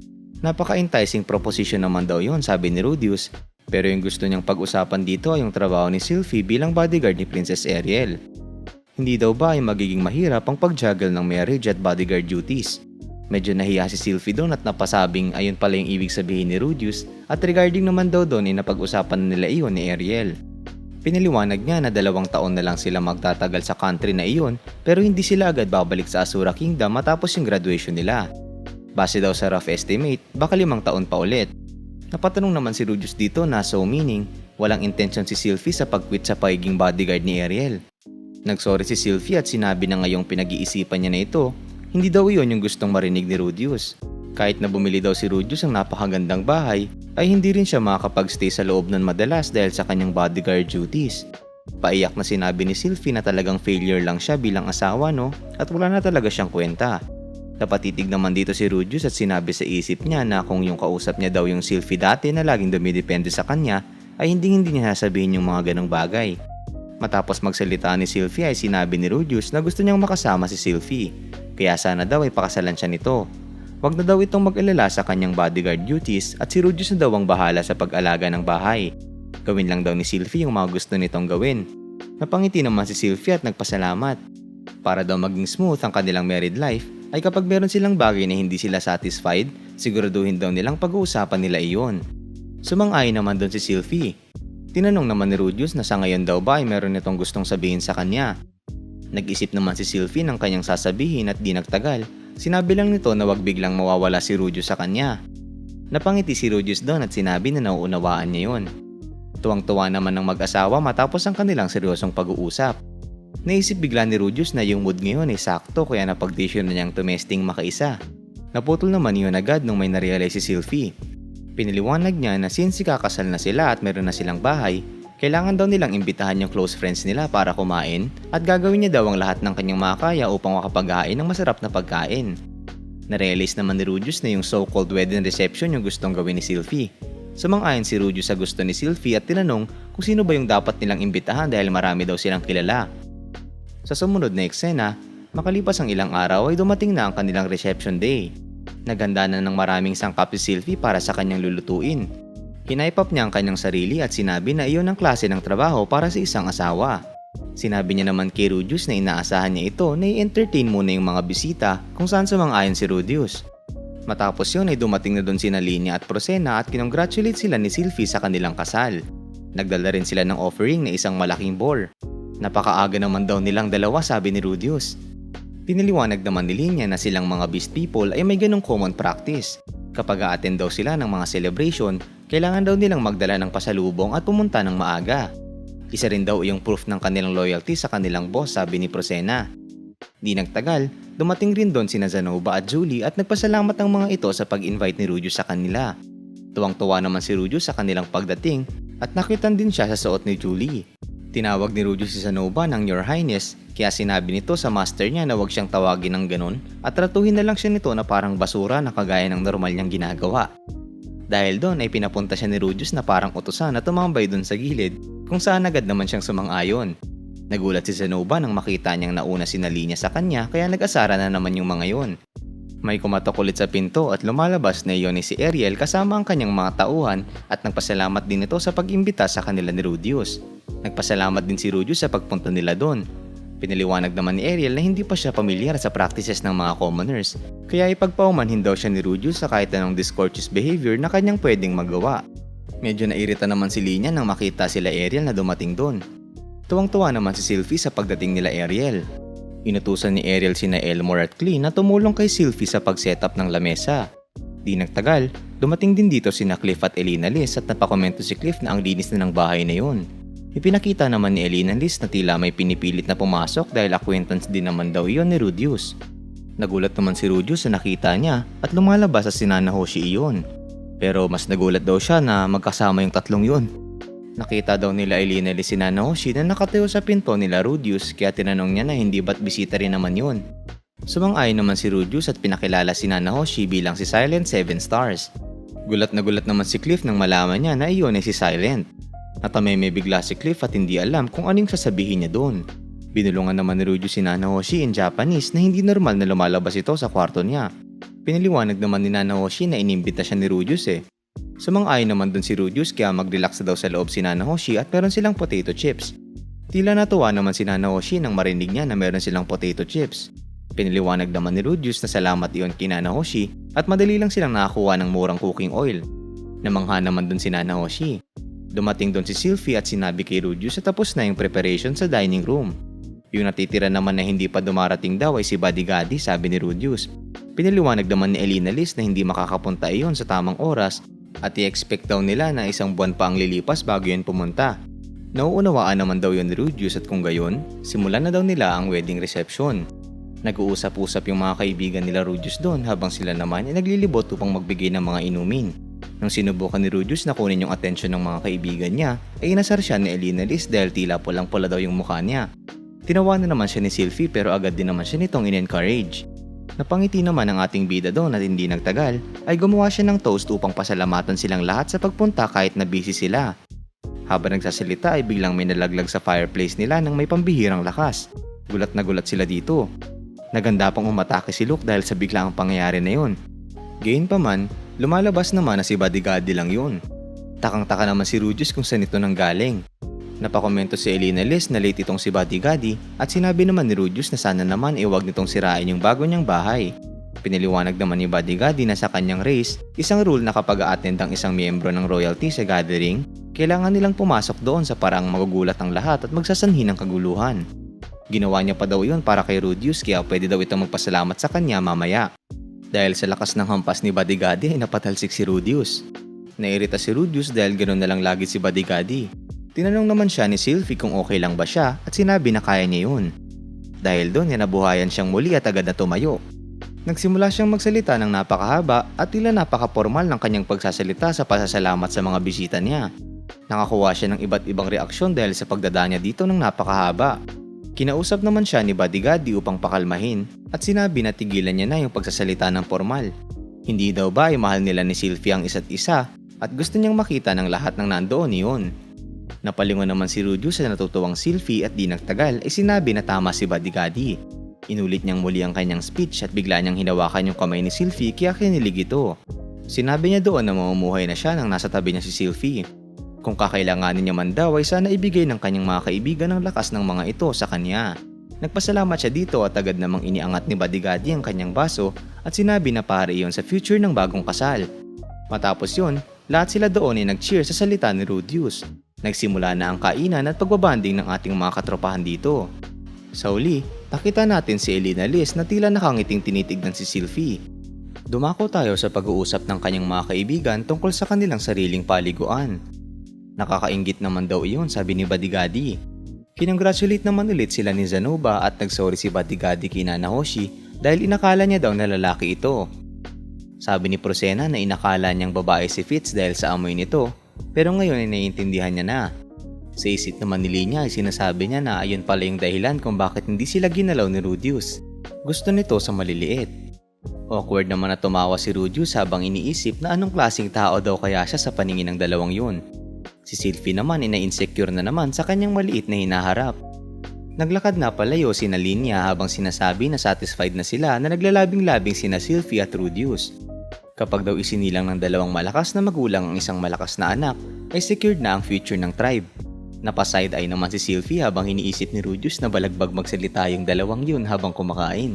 Napaka-enticing proposition naman daw yon, sabi ni Rudius, pero yung gusto niyang pag-usapan dito ay yung trabaho ni Sylvie bilang bodyguard ni Princess Ariel. Hindi daw ba ay magiging mahirap ang pag-juggle ng marriage at bodyguard duties? Medyo nahiya si Sylvie doon at napasabing ayun pala yung ibig sabihin ni Rudius, at regarding naman daw doon ay napag-usapan nila iyon ni Ariel. Pinaliwanag niya na 2 taon na lang sila magtatagal sa country na iyon, pero hindi sila agad babalik sa Asura Kingdom matapos yung graduation nila. Base daw sa rough estimate, baka 5 taon pa ulit. Napatanong naman si Rudius dito na so meaning, walang intention si Sylvie sa pag-quit sa pagiging bodyguard ni Ariel. Nagsorry si Sylvie at sinabi na ngayong pinag-iisipan niya na ito, hindi daw iyon yung gustong marinig ni Rudius. Kahit na bumili daw si Rudius ng napakagandang bahay, ay hindi rin siya makakapag-stay sa loob nun madalas dahil sa kanyang bodyguard duties. Paiyak na sinabi ni Sylvie na talagang failure lang siya bilang asawa at wala na talaga siyang kwenta. Napatitig naman dito si Rudius at sinabi sa isip niya na kung yung kausap niya daw yung Sylvie dati na laging dumidepende sa kanya, ay hindi niya sasabihin yung mga ganong bagay. Matapos magsalita ni Sylvie ay sinabi ni Rudius na gusto niyang makasama si Sylvie, kaya sana daw ay pakasalan siya nito. Wag na daw itong mag-alala sa kanyang bodyguard duties at si Rudius na daw ang bahala sa pag-alaga ng bahay. Gawin lang daw ni Sylvie yung mga gusto nitong gawin. Napangiti naman si Sylvie at nagpasalamat. Para daw maging smooth ang kanilang married life, ay kapag meron silang bagay na hindi sila satisfied, siguraduhin daw nilang pag-uusapan nila iyon. Sumang-ayon naman doon si Sylvie. Tinanong naman ni Rudius na sa ngayon daw ba ay meron itong gustong sabihin sa kanya. Nag-isip naman si Sylvie ng kanyang sasabihin at di nagtagal, sinabi lang nito na wag biglang mawawala si Rudius sa kanya. Napangiti si Rudius doon at sinabi na nauunawaan niya yun. Tuwang-tuwa naman ng mag-asawa matapos ang kanilang seryosong pag-uusap. Naisip bigla ni Rudius na yung mood ngayon ay sakto kaya napag-desisyon na niyang tumesting makaisa. Naputol naman yun agad nung may narealize si Sylvie. Pinaliwanag niya na since kakasal na sila at meron na silang bahay, kailangan daw nilang imbitahan yung close friends nila para kumain at gagawin niya daw ang lahat ng kanyang makakaya upang makapag-hain ng masarap na pagkain. Narealize naman ni Rudius na yung so-called wedding reception yung gustong gawin ni Sylvie. Sumang-ayon si Rudius sa gusto ni Sylvie at tinanong kung sino ba yung dapat nilang imbitahan dahil marami daw silang kilala. Sa sumunod na eksena, makalipas ang ilang araw ay dumating na ang kanilang reception day. Naghanda na ng maraming sangkap si Sylvie para sa kanyang lulutuin. Hinaipap niya ang kanyang sarili at sinabi na iyon ang klase ng trabaho para sa isang asawa. Sinabi niya naman kay Rudius na inaasahan niya ito na i-entertain muna yung mga bisita kung saan sumang-ayon si Rudius. Matapos yun ay dumating na doon sina Linya at Prosena at kinongratulate sila ni Sylvie sa kanilang kasal. Nagdala rin sila ng offering na isang malaking boar. Napakaaga naman daw nilang dalawa, sabi ni Rudius. Pinaliwanag naman ni Linya na silang mga beast people ay may ganong common practice. Kapag a-attend daw sila ng mga celebration, kailangan daw nilang magdala ng pasalubong at pumunta ng maaga. Isa rin daw yung proof ng kanilang loyalty sa kanilang boss, sabi ni Prosena. Di nagtagal, dumating rin doon sina Zenobia at Julie at nagpasalamat ang mga ito sa pag-invite ni Rudius sa kanila. Tuwang-tuwa naman si Rudius sa kanilang pagdating at nakitan din siya sa suot ni Julie. Tinawag ni Rudius si Zenobia ng Your Highness, kaya sinabi nito sa master niya na huwag siyang tawagin ng ganun at tratuhin na lang siya nito na parang basura na kagaya ng normal niyang ginagawa. Dahil doon ay pinapunta siya ni Rudius na parang utusan na tumambay doon sa gilid kung saan agad naman siyang sumang-ayon. Nagulat si Zenobia nang makita niyang nauna si Linya sa kanya kaya nag-asara na naman yung mga yon. May kumatok ulit sa pinto at lumalabas na iyon si Ariel kasama ang kanyang mga tauhan at nagpasalamat din ito sa pag-imbita sa kanila ni Rudius. Nagpasalamat din si Rudius sa pagpunta nila doon. Pinaliwanag naman ni Ariel na hindi pa siya pamilyar sa practices ng mga commoners, kaya ipagpaumanhin daw siya ni Rudius sa kahit anong discourteous behavior na kanyang pwedeng magawa. Medyo nairita naman si Linya nang makita sila Ariel na dumating doon. Tuwang-tuwa naman si Sylvie sa pagdating nila Ariel. Inutusan ni Ariel sina Elmore at Clee na tumulong kay Sylvie sa pag-setup ng lamesa. Di nagtagal, dumating din dito sina Cliff at Elena Liz at napakomento si Cliff na ang linis na ng bahay na yun. Ipinakita naman ni Elena Liz na tila may pinipilit na pumasok dahil acquaintance din naman daw iyon ni Rudius. Nagulat naman si Rudius sa nakita niya at lumalabas sa sinana Hoshi iyon. Pero mas nagulat daw siya na magkasama yung tatlong yun. Nakita daw nila Elena Liz si Nana Hoshi na nakatayo sa pinto nila Rudius kaya tinanong niya na hindi ba't bisita rin naman yun. Sumang-ayon naman si Rudius at pinakilala si Nana Hoshi bilang si Silent 7 Stars. Gulat naman si Cliff nang malaman niya na iyon ay si Silent. Natamay may bigla si Cliff at hindi alam kung anong sasabihin niya doon. Binulungan naman ni Rudius si Nana Hoshi in Japanese na hindi normal na lumalabas ito sa kwarto niya. Pinaliwanag naman ni Nanahoshi na inimbita siya ni Rudius eh. Sumang-ayon naman dun si Rudius kaya mag-relax na daw sa loob si Nanahoshi at meron silang potato chips. Tila natuwa naman si Nanahoshi nang marinig niya na meron silang potato chips. Pinaliwanag naman ni Rudius na salamat iyon kay Nanahoshi at madali lang silang nakakuha ng murang cooking oil. Namangha naman dun si Nanahoshi. Dumating dun si Sylvie at sinabi kay Rudius na tapos na yung preparation sa dining room. Yung natitira naman na hindi pa dumarating daw ay si Bodyguardy, sabi ni Rudius. Pinaliwanag naman ni Elina Liz na hindi makakapunta iyon sa tamang oras at i-expect daw nila na isang buwan pa ang lilipas bago yun pumunta. Nauunawaan naman daw yun ni Rudius at kung gayon, simulan na daw nila ang wedding reception. Nag-uusap-usap yung mga kaibigan nila Rudius doon habang sila naman ay naglilibot upang magbigay ng mga inumin. Nung sinubukan ni Rudius na kunin yung atensyon ng mga kaibigan niya, ay inasar siya ni Elina Liz dahil tila pulang-pula daw yung mukha niya. Tinawanan naman siya ni Sylvie pero agad din naman siya nitong in-encourage. Napangiti naman ang ating bida doon at hindi nagtagal ay gumawa siya ng toast upang pasalamatan silang lahat sa pagpunta kahit na busy sila. Habang nagsasalita ay biglang may nalaglag sa fireplace nila ng may pambihirang lakas. Gulat na gulat sila dito. Naganda pang umatake si Luke dahil sa biglaang pangyayari na yun. Gayunpaman, lumalabas naman na si Bodyguardy lang yun. Takang-taka naman si Rudius kung saan ito nanggaling. Napakomento si Elina Liz na late itong si Bodyguardy at sinabi naman ni Rudius na sana naman iwag nitong sirain yung bago niyang bahay. Pinaliwanag naman ni Bodyguardy na sa kanyang race, isang rule na kapag a-attend ang isang miyembro ng royalty sa gathering, kailangan nilang pumasok doon sa parang magugulat ang lahat at magsasanhi ng kaguluhan. Ginawa niya pa daw yun para kay Rudius kaya pwede daw itong magpasalamat sa kanya mamaya. Dahil sa lakas ng hampas ni Bodyguardy ay napatalsik si Rudius. Nairita si Rudius dahil ganoon na lang lagi si Bodyguardy. Tinanong naman siya ni Sylvie kung okay lang ba siya at sinabi na kaya niya yun. Dahil doon ay nabuhayan siyang muli at agad na tumayo. Nagsimula siyang magsalita ng napakahaba at tila napaka-formal ng kanyang pagsasalita sa pasasalamat sa mga bisita niya. Nakakuha siya ng iba't ibang reaksyon dahil sa pagdadanya dito ng napakahaba. Kinausap naman siya ni Bodyguardy upang pakalmahin at sinabi na tigilan niya na yung pagsasalita ng formal. Hindi daw ba ay mahal nila ni Sylvie ang isa't isa at gusto niyang makita ng lahat ng nandoon iyon. Napalingon naman si Rudius sa natutuwang Sylvie at di nagtagal ay sinabi na tama si Bodyguardy. Inulit niyang muli ang kanyang speech at bigla niyang hinawakan yung kamay ni Sylvie kaya kinilig ito. Sinabi niya doon na mamumuhay na siya nang nasa tabi niya si Sylvie. Kung kakailanganin niya man daw ay sana ibigay ng kanyang mga kaibigan ang lakas ng mga ito sa kanya. Nagpasalamat siya dito at agad namang iniangat ni Bodyguardy ang kanyang baso at sinabi na pare iyon sa future ng bagong kasal. Matapos yun, lahat sila doon ay nag-cheer sa salita ni Rudius. Nagsimula na ang kainan at pagbabanding ng ating mga katropahan dito. Sa uli, nakita natin si Elina Liz na tila nakangiting tinitignan si Sylvie. Dumako tayo sa pag-uusap ng kanyang mga kaibigan tungkol sa kanilang sariling paliguan. Nakakainggit naman daw iyon, sabi ni Bodyguardy. Kinongratulate naman ulit sila ni Zanoba at nagsorry si Bodyguardy kay Nanahoshi dahil inakala niya daw na lalaki ito. Sabi ni Prosena na inakala niyang babae si Fitz dahil sa amoy nito, pero ngayon ay naiintindihan niya na. Sa isip naman ni Linya ay sinasabi niya na ayun pala yung dahilan kung bakit hindi sila ginalaw ni Rudius. Gusto nito sa maliliit. Awkward naman na tumawa si Rudius habang iniisip na anong klaseng tao daw kaya siya sa paningin ng dalawang yun. Si Sylvie naman ay na-insecure na naman sa kanyang maliit na hinaharap. Naglakad na palayo sina Linya habang sinasabi na satisfied na sila na naglalabing-labing sina Sylvie at Rudius. Kapag daw isinilang ng dalawang malakas na magulang ang isang malakas na anak, ay secured na ang future ng tribe. Napaside-eye naman si Sylvie habang iniisip ni Rudius na balagbag magsalita yung dalawang yun habang kumakain.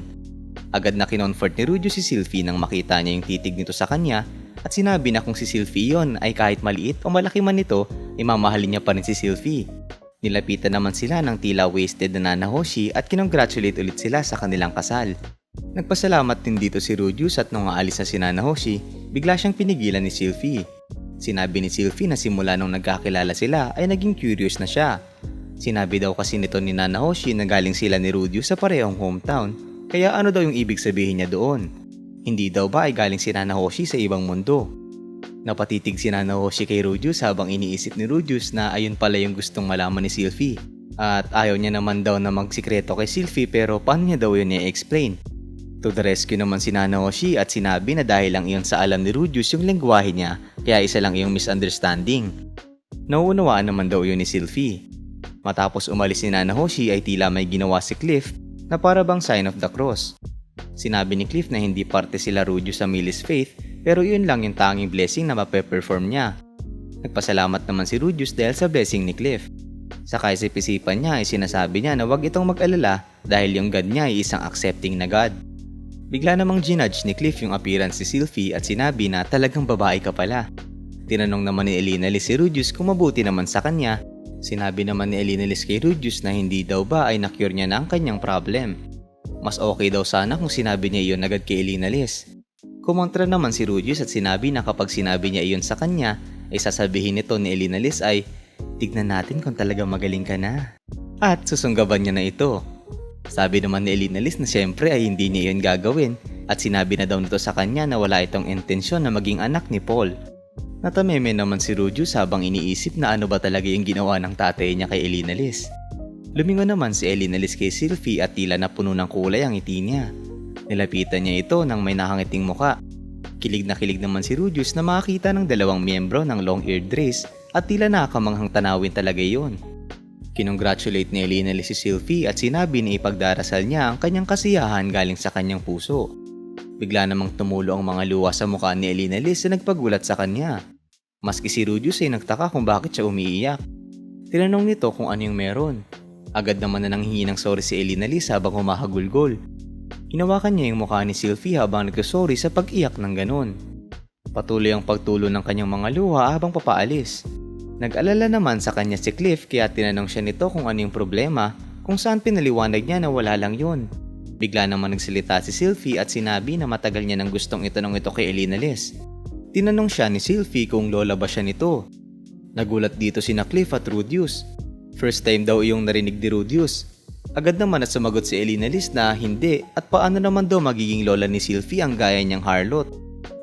Agad na kinonfort ni Rudius si Sylvie nang makita niya yung titig nito sa kanya at sinabi na kung si Sylvie yon ay kahit maliit o malaki man ito, imamahalin niya pa rin si Sylvie. Nilapitan naman sila ng tila wasted na Nanahoshi at kinongratulate ulit sila sa kanilang kasal. Nagpasalamat din dito si Rudius at nung aalis na si Nanahoshi, bigla siyang pinigilan ni Sylvie. Sinabi ni Sylvie na simula nung nagkakilala sila ay naging curious na siya. Sinabi daw kasi nito ni Nanahoshi na galing sila ni Rudius sa parehong hometown, kaya ano daw yung ibig sabihin niya doon? Hindi daw ba ay galing si Nanahoshi sa ibang mundo? Napatitig si Nanahoshi kay Rudius habang iniisip ni Rudius na ayun pala yung gustong malaman ni Sylvie. At ayaw niya naman daw na magsikreto kay Sylvie pero paano niya daw yun i-explain? To the rescue naman si Nanahoshi at sinabi na dahil lang iyon sa alam ni Rudius yung lengguwahe niya kaya isa lang yung misunderstanding. Nauunawaan naman daw yun ni Sylvie. Matapos umalis si Nanahoshi ay tila may ginawa si Cliff na para bang sign of the cross. Sinabi ni Cliff na hindi parte sila Rudius sa Millie's faith pero yun lang yung tanging blessing na mape-perform niya. Nagpasalamat naman si Rudius dahil sa blessing ni Cliff. Sa kaisip-isipan niya ay sinasabi niya na huwag itong mag-alala dahil yung God niya ay isang accepting na God. Bigla namang ginudge ni Cliff yung appearance ni Sylvie at sinabi na talagang babae ka pala. Tinanong naman ni Elinalys si Rudius kung mabuti naman sa kanya. Sinabi naman ni Elinalys kay Rudius na hindi daw ba ay na-cure niya na ang kanyang problem. Mas okay daw sana kung sinabi niya iyon agad kay Elinalys. Kumontra naman si Rudius at sinabi na kapag sinabi niya iyon sa kanya, ay sasabihin nito ni Elinalys ay, tignan natin kung talaga magaling ka na. At susunggaban niya na ito. Sabi naman ni Elinalys na syempre ay hindi niya iyon gagawin at sinabi na daw nito sa kanya na wala itong intensyon na maging anak ni Paul. Natameme naman si Rudius habang iniisip na ano ba talaga yung ginawa ng tatay niya kay Elinalys. Lumingon naman si Elinalys kay Sylvie at tila na puno ng kulay ang ngiti niya. Nilapitan niya ito nang may nakangiting muka. Kilig naman si Rudius na makakita ng dalawang miyembro ng long-eared race at tila nakakamanghang tanawin talaga iyon. Kinongratulate ni Elinalys si Sylvie at sinabi na ipagdarasal niya ang kanyang kasiyahan galing sa kanyang puso. Bigla namang tumulo ang mga luha sa mukha ni Elinalys na nagpagulat sa kanya. Maski si Rudius ay nagtaka kung bakit siya umiiyak. Tinanong nito kung ano yung meron. Agad naman na nanghingi ng sorry si Elinalys habang humahagulgol. Hinawakan niya yung mukha ni Sylvie habang nagsorry sa pag-iyak ng ganon. Patuloy ang pagtulo ng kanyang mga luha habang papaalis. Nag-alala naman sa kanya si Cliff kaya tinanong siya nito kung ano yung problema, kung saan pinaliwanag niya na wala lang yun. Bigla naman nagsalita si Sylvie at sinabi na matagal niya nang gustong itanong ito kay Elinalys. Tinanong siya ni Sylvie kung lola ba siya nito. Nagulat dito sina Cliff at Rudius. First time daw iyong narinig ni Rudius. Agad naman at sumagot si Elinalys na hindi at paano naman daw magiging lola ni Sylvie ang gaya niyang harlot.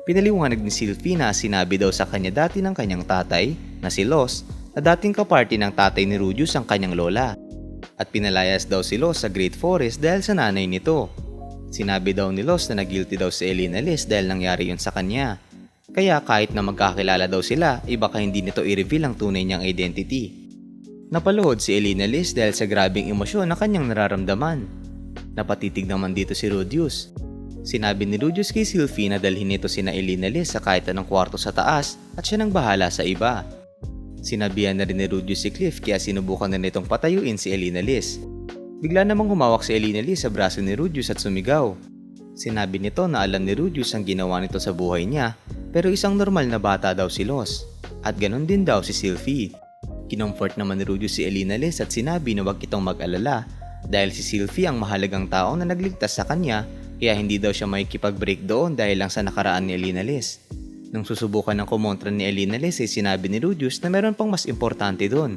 Pinaliwanag ni Sylvie na sinabi daw sa kanya dati ng kanyang tatay na si Los na dating kaparty ng tatay ni Rudius ang kanyang lola. At pinalayas daw si Los sa Great Forest dahil sa nanay nito. Sinabi daw ni Los na nag-guilty daw si Elinalys dahil nangyari yun sa kanya. Kaya kahit na magkakilala daw sila, baka hindi nito i-reveal ang tunay niyang identity. Napaluhod si Elinalys dahil sa grabing emosyon na kanyang nararamdaman. Napatitig naman dito si Rudius. Sinabi ni Rudius kay Sylvie na dalhin nito sina Elinalys sa kahit anong kwarto sa taas at siya nang bahala sa iba. Sinabihan na rin ni Rudius si Cliff kaya sinubukan na nitong patayuin si Elinalys. Bigla namang humawak si Elinalys sa braso ni Rudius at sumigaw. Sinabi nito na alam ni Rudius ang ginawa nito sa buhay niya pero isang normal na bata daw si Los. At ganon din daw si Sylvie. Kinomfort naman ni Rudius si Elinalys at sinabi na huwag itong mag-alala dahil si Sylvie ang mahalagang tao na nagligtas sa kanya kaya hindi daw siya makikipag-break doon dahil lang sa nakaraan ni Elinalys. Nung susubukan ng kumontra ni Elinalys ay sinabi ni Rudius na meron pang mas importante doon.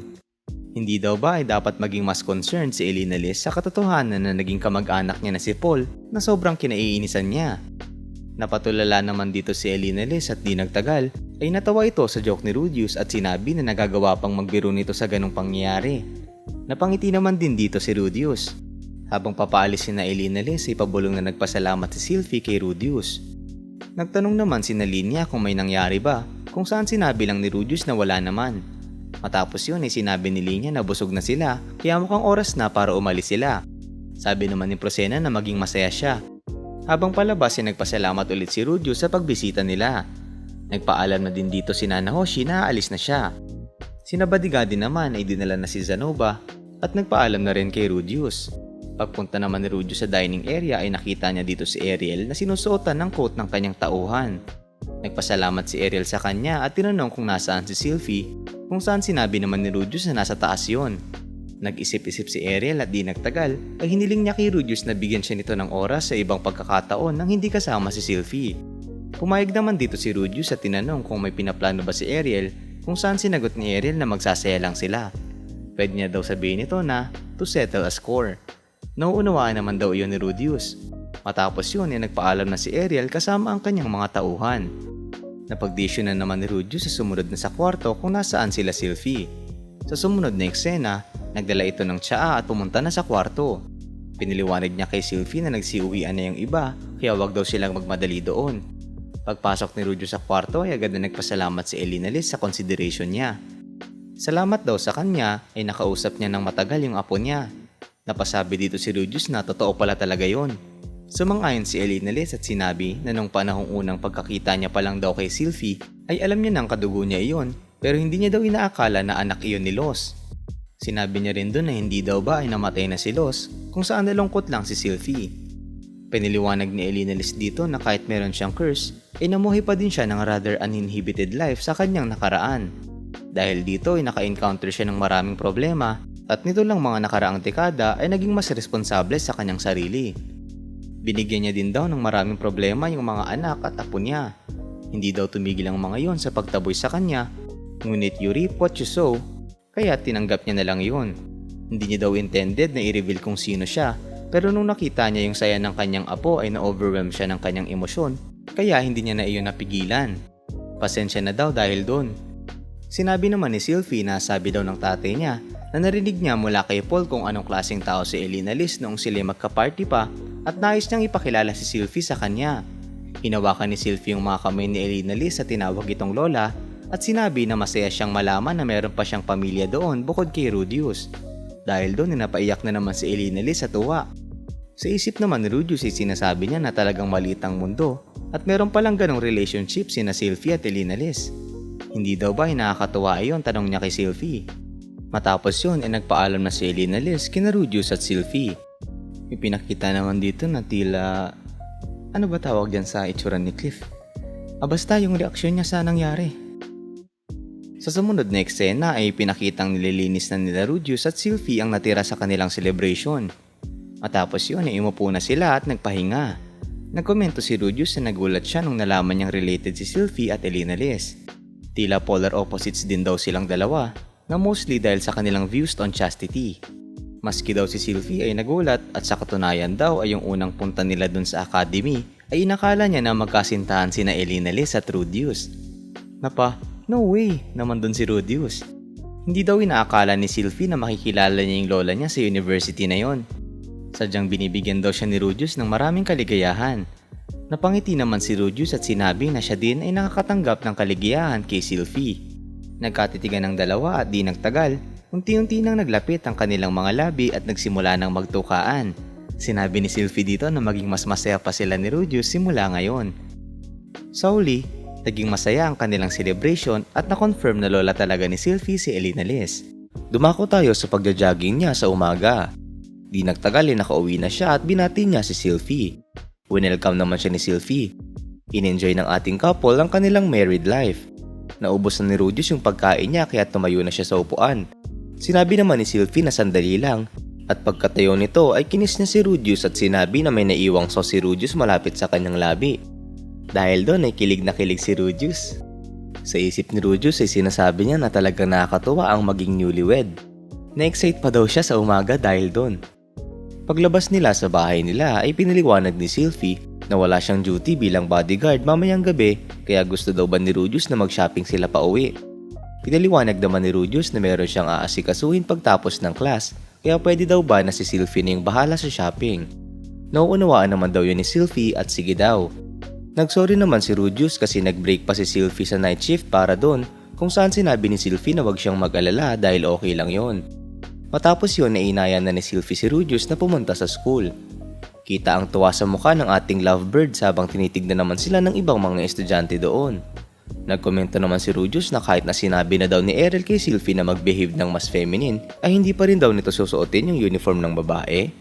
Hindi daw ba ay dapat maging mas concerned si Elinalys sa katotohanan na naging kamag-anak niya na si Paul na sobrang kinaiinisan niya. Napatulala naman dito si Elinalys at di nagtagal ay natawa ito sa joke ni Rudius at sinabi na nagagawa pang magbiro nito sa ganong pangyayari. Napangiti naman din dito si Rudius. Habang papaalis na Elinalys ay pabulong na nagpasalamat si Sylvie kay Rudius. Nagtanong naman si Linya kung may nangyari ba, kung saan sinabi lang ni Rudius na wala naman. Matapos yun ay sinabi ni Linya na busog na sila kaya mukhang oras na para umalis sila. Sabi naman ni Prosena na maging masaya siya. Habang palabas ay nagpasalamat ulit si Rudius sa pagbisita nila. Nagpaalam na din dito si Nana Hoshi na aalis na siya. Sina Bodyguard naman ay dinala na si Zanoba at nagpaalam na rin kay Rudius. Pagpunta naman ni Rudius sa dining area ay nakita niya dito si Ariel na sinusuotan ng coat ng kanyang tauhan. Nagpasalamat si Ariel sa kanya at tinanong kung nasaan si Sylvie, kung saan sinabi naman ni Rudius na nasa taas yon. Nag-isip-isip si Ariel at di nagtagal ay hiniling niya kay Rudius na bigyan siya nito ng oras sa ibang pagkakataon nang hindi kasama si Sylvie. Pumayag naman dito si Rudius at tinanong kung may pinaplano ba si Ariel, kung saan sinagot ni Ariel na magsasaya lang sila. Pwede niya daw sabihin nito na to settle a score. Nauunawaan naman daw iyon ni Rudius. Matapos yun ay nagpaalam na si Ariel kasama ang kanyang mga tauhan. Napagdesisyon na naman ni Rudius sa sumunod na sa kwarto kung nasaan sila Sylvie. Sa sumunod na eksena, nagdala ito ng tsaa at pumunta na sa kwarto. Piniliwanag niya kay Sylvie na nagsiuwian na yung iba kaya wag daw silang magmadali doon. Pagpasok ni Rudius sa kwarto ay agad na nagpasalamat si Elinalys sa consideration niya. Salamat daw sa kanya ay nakausap niya ng matagal yung apo niya. Napasabi dito si Rudius na totoo pala talaga yon. Sumang-ayon si Elena Liz at sinabi na nung panahong unang pagkakita niya pa lang daw kay Sylvie ay alam niya ng kadugo niya iyon pero hindi niya daw inaakala na anak iyon ni Los. Sinabi niya rin doon na hindi daw ba ay namatay na si Los kung saan nalungkot lang si Sylvie. Piniliwanag ni Elena Liz dito na kahit meron siyang curse ay namuhay pa din siya ng rather uninhibited life sa kanyang nakaraan. Dahil dito ay naka-encounter siya ng maraming problema at nito lang mga nakaraang dekada ay naging mas responsable sa kanyang sarili. Binigyan niya din daw ng maraming problema yung mga anak at apo niya. Hindi daw tumigil ang mga yon sa pagtaboy sa kanya, ngunit you reap what you sow, kaya tinanggap niya na lang yun. Hindi niya daw intended na i-reveal kung sino siya, pero nung nakita niya yung saya ng kanyang apo ay na-overwhelm siya ng kanyang emosyon, kaya hindi niya na iyon napigilan. Pasensya na daw dahil doon. Sinabi naman ni Sylvie na sabi daw ng tatay niya na narinig niya mula kay Paul kung anong klaseng tao si Elena Liz noong sila magka-party pa at nais niyang ipakilala si Sylvie sa kanya. Hinawakan ni Sylvie yung mga kamay ni Elena Liz at tinawag itong lola at sinabi na masaya siyang malaman na meron pa siyang pamilya doon bukod kay Rudius. Dahil doon napaiyak na naman si Elena Liz sa tuwa. Sa isip naman ni Rudius ay sinasabi niya na talagang maliit ang mundo at meron palang ganong relationship sina Sylvie at Elena Liz. Hindi daw ba nakakatuwa iyon, tanong niya kay Sylvie. Matapos yun ay nagpaalam na si Elena Liz kina Rudius at Sylvie. Ipinakita naman dito na tila, ano ba tawag dyan sa itsura ni Cliff? Basta yung reaksyon niya sa nangyari. Sa sumunod na eksena ay pinakitang nililinis na nila Rudius at Sylvie ang natira sa kanilang celebration. Matapos yun ay umupo na sila at nagpahinga. Nagkomento si Rudius na nagulat siya nung nalaman niyang related si Sylvie at Elena Liz. Tila polar opposites din daw silang dalawa, na mostly dahil sa kanilang views on chastity. Maski daw si Sylvie ay nagulat at sa katunayan daw ay yung unang punta nila dun sa academy ay inakala niya na magkasintahan sina Elena Liz at Rudius. No way naman dun si Rudius. Hindi daw inaakala ni Sylvie na makikilala niya yung lola niya sa university na yon. Sadyang binibigyan daw siya ni Rudius ng maraming kaligayahan. Napangiti naman si Rudius at sinabi na siya din ay nakakatanggap ng kaligayahan kay Sylvie. Nagkatitigan ng dalawa at di nagtagal, unti-unti nang naglapit ang kanilang mga labi at nagsimula ng magtukaan. Sinabi ni Sylvie dito na maging mas masaya pa sila ni Rudius simula ngayon. Sa huli, naging masaya ang kanilang celebration at na-confirm na lola talaga ni Sylvie si Elena Liz. Dumako tayo sa pagja-jogging niya sa umaga. Di nagtagal ay nakauwi na siya at binati niya si Sylvie. Winelcome naman siya ni Sylvie. In-enjoy ng ating couple ang kanilang married life. Naubos na ni Rudius yung pagkain niya kaya tumayo na siya sa upuan. Sinabi naman ni Sylvie na sandali lang at pagkatayo nito ay kinis niya si Rudius at sinabi na may naiwang sauce si Rudius malapit sa kanyang labi. Dahil doon ay kilig na kilig si Rudius. Sa isip ni Rudius ay sinasabi niya na talagang nakakatuwa ang maging newlywed. Na-excite pa daw siya sa umaga dahil doon. Paglabas nila sa bahay nila ay pinaliwanag ni Sylvie na wala siyang duty bilang bodyguard mamayang gabi kaya gusto daw ba ni Rudius na mag-shopping sila pa uwi. Pinaliwanag naman ni Rudius na meron siyang aasikasuhin pagtapos ng class kaya pwede daw ba na si Sylvie na yung bahala sa shopping. Nauunawaan naman daw yun ni Sylvie at sige daw. Nagsorry naman si Rudius kasi nag-break pa si Sylvie sa night shift para doon kung saan sinabi ni Sylvie na wag siyang mag-alala dahil okay lang yon. Matapos yun nainayan na ni Sylvie si Rudius na pumunta sa school. Kita ang tuwa sa mukha ng ating lovebirds habang tinitignan naman sila ng ibang mga estudyante doon. Nagkomento naman si Rudius na kahit na sinabi na daw ni Errol kay Sylvie na mag-behave ng mas feminine ay hindi pa rin daw nito susuotin yung uniform ng babae.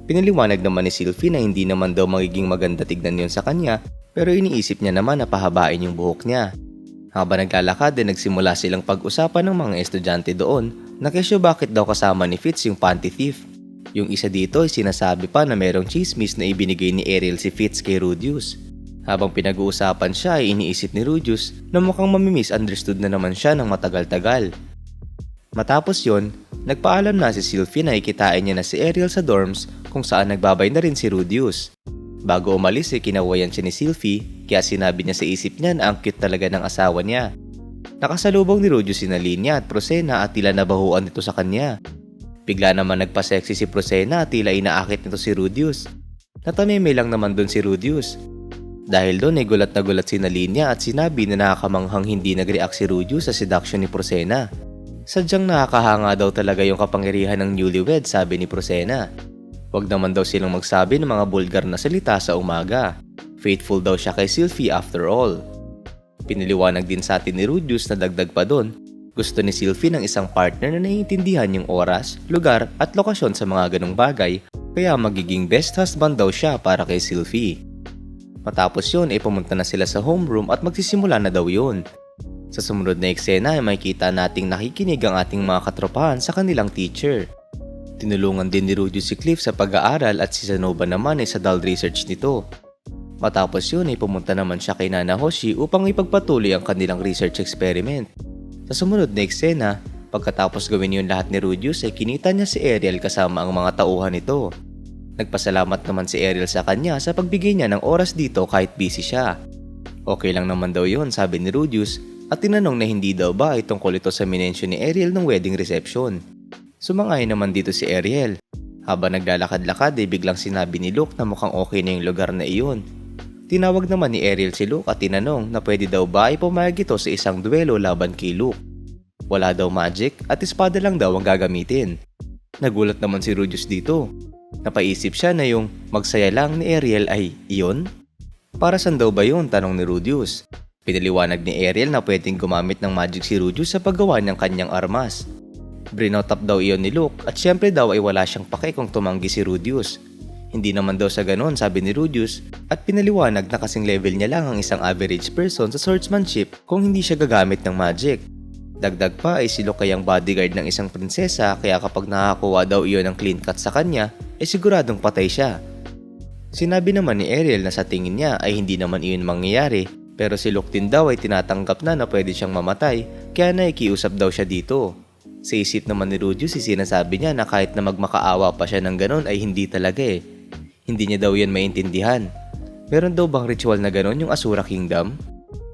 Pinaliwanag naman ni Sylvie na hindi naman daw magiging maganda tignan yon sa kanya pero iniisip niya naman na pahabain yung buhok niya. Habang naglalakad ay nagsimula silang pag-usapan ng mga estudyante doon na kesyo bakit daw kasama ni Fitz yung panty thief. Yung isa dito ay sinasabi pa na merong chismis na ibinigay ni Errol si Fitz kay Rudius. Habang pinag-uusapan siya ay iniisip ni Rudius na mukhang mami-misunderstood na naman siya ng matagal-tagal. Matapos yon, nagpaalam na si Sylvie na ikitain niya na si Errol sa dorms kung saan nagbabay na rin si Rudius. Bago umalis ay kinawayan siya ni Sylvie kaya sinabi niya sa isip niya na ang cute talaga ng asawa niya. Nakasalubong ni Rudius si Nalinia at Prosena at tila nabahuan nito sa kanya. Bigla naman nagpa-sexy si Prosena at tila inaakit nito si Rudius. Natameme lang naman dun si Rudius. Dahil doon ay gulat na gulat si Nalinia at sinabi na nakakamanghang hindi nag-react si Rudius sa seduction ni Prosena. Sadyang nakakahanga daw talaga yung kapangyarihan ng newlywed, sabi ni Prosena. Huwag naman daw silang magsabi ng mga bulgar na salita sa umaga. Faithful daw siya kay Sylvie after all. Piniliwanag din sa atin ni Rudius na dagdag pa doon, gusto ni Sylvie ng isang partner na naiintindihan yung oras, lugar at lokasyon sa mga ganong bagay, kaya magiging best husband daw siya para kay Sylvie. Matapos yun ay pumunta na sila sa homeroom at magsisimula na daw yun. Sa sumunod na eksena ay makikita nating nakikinig ang ating mga katropahan sa kanilang teacher. Tinulungan din ni Rudius si Cliff sa pag-aaral at si Sanova naman ay sa dull research nito. Matapos yun ay pumunta naman siya kay Nana Hoshi upang ipagpatuloy ang kanilang research experiment. Sa sumunod na eksena, pagkatapos gawin yun lahat ni Rudius ay kinita niya si Ariel kasama ang mga tauhan nito. Nagpasalamat naman si Ariel sa kanya sa pagbigay niya ng oras dito kahit busy siya. Okay lang naman daw yun, sabi ni Rudius, at tinanong na hindi daw ba ay tungkol ito sa minensyon ni Ariel ng wedding reception. Sumangay naman dito si Ariel. Habang naglalakad-lakad ay biglang sinabi ni Luke na mukhang okay na yung lugar na iyon. Tinawag naman ni Ariel si Luke at tinanong na pwede daw ba ay pumayag ito sa isang duelo laban kay Luke. Wala daw magic at espada lang daw ang gagamitin. Nagulat naman si Rudius dito. Napaisip siya na yung magsaya lang ni Ariel ay iyon? Para saan daw ba yun? Tanong ni Rudius. Pinaliwanag ni Ariel na pwedeng gumamit ng magic si Rudius sa paggawa ng kanyang armas. Brinotap daw iyon ni Luke at syempre daw ay wala siyang pake kung tumanggi si Rudius. Hindi naman daw sa ganon, sabi ni Rudius, at pinaliwanag na kasing level niya lang ang isang average person sa swordsmanship kung hindi siya gagamit ng magic. Dagdag pa ay si Luke ay ang bodyguard ng isang prinsesa kaya kapag nakakuha daw iyon ng clean cut sa kanya ay siguradong patay siya. Sinabi naman ni Ariel na sa tingin niya ay hindi naman iyon mangyayari pero si Luke din daw ay tinatanggap na pwede siyang mamatay kaya naikiusap daw siya dito. Sa isip naman ni Rudius sinasabi niya na kahit na magmakaawa pa siya ng ganon ay hindi talaga eh. Hindi niya daw yan maintindihan. Meron daw bang ritual na ganon yung Asura Kingdom?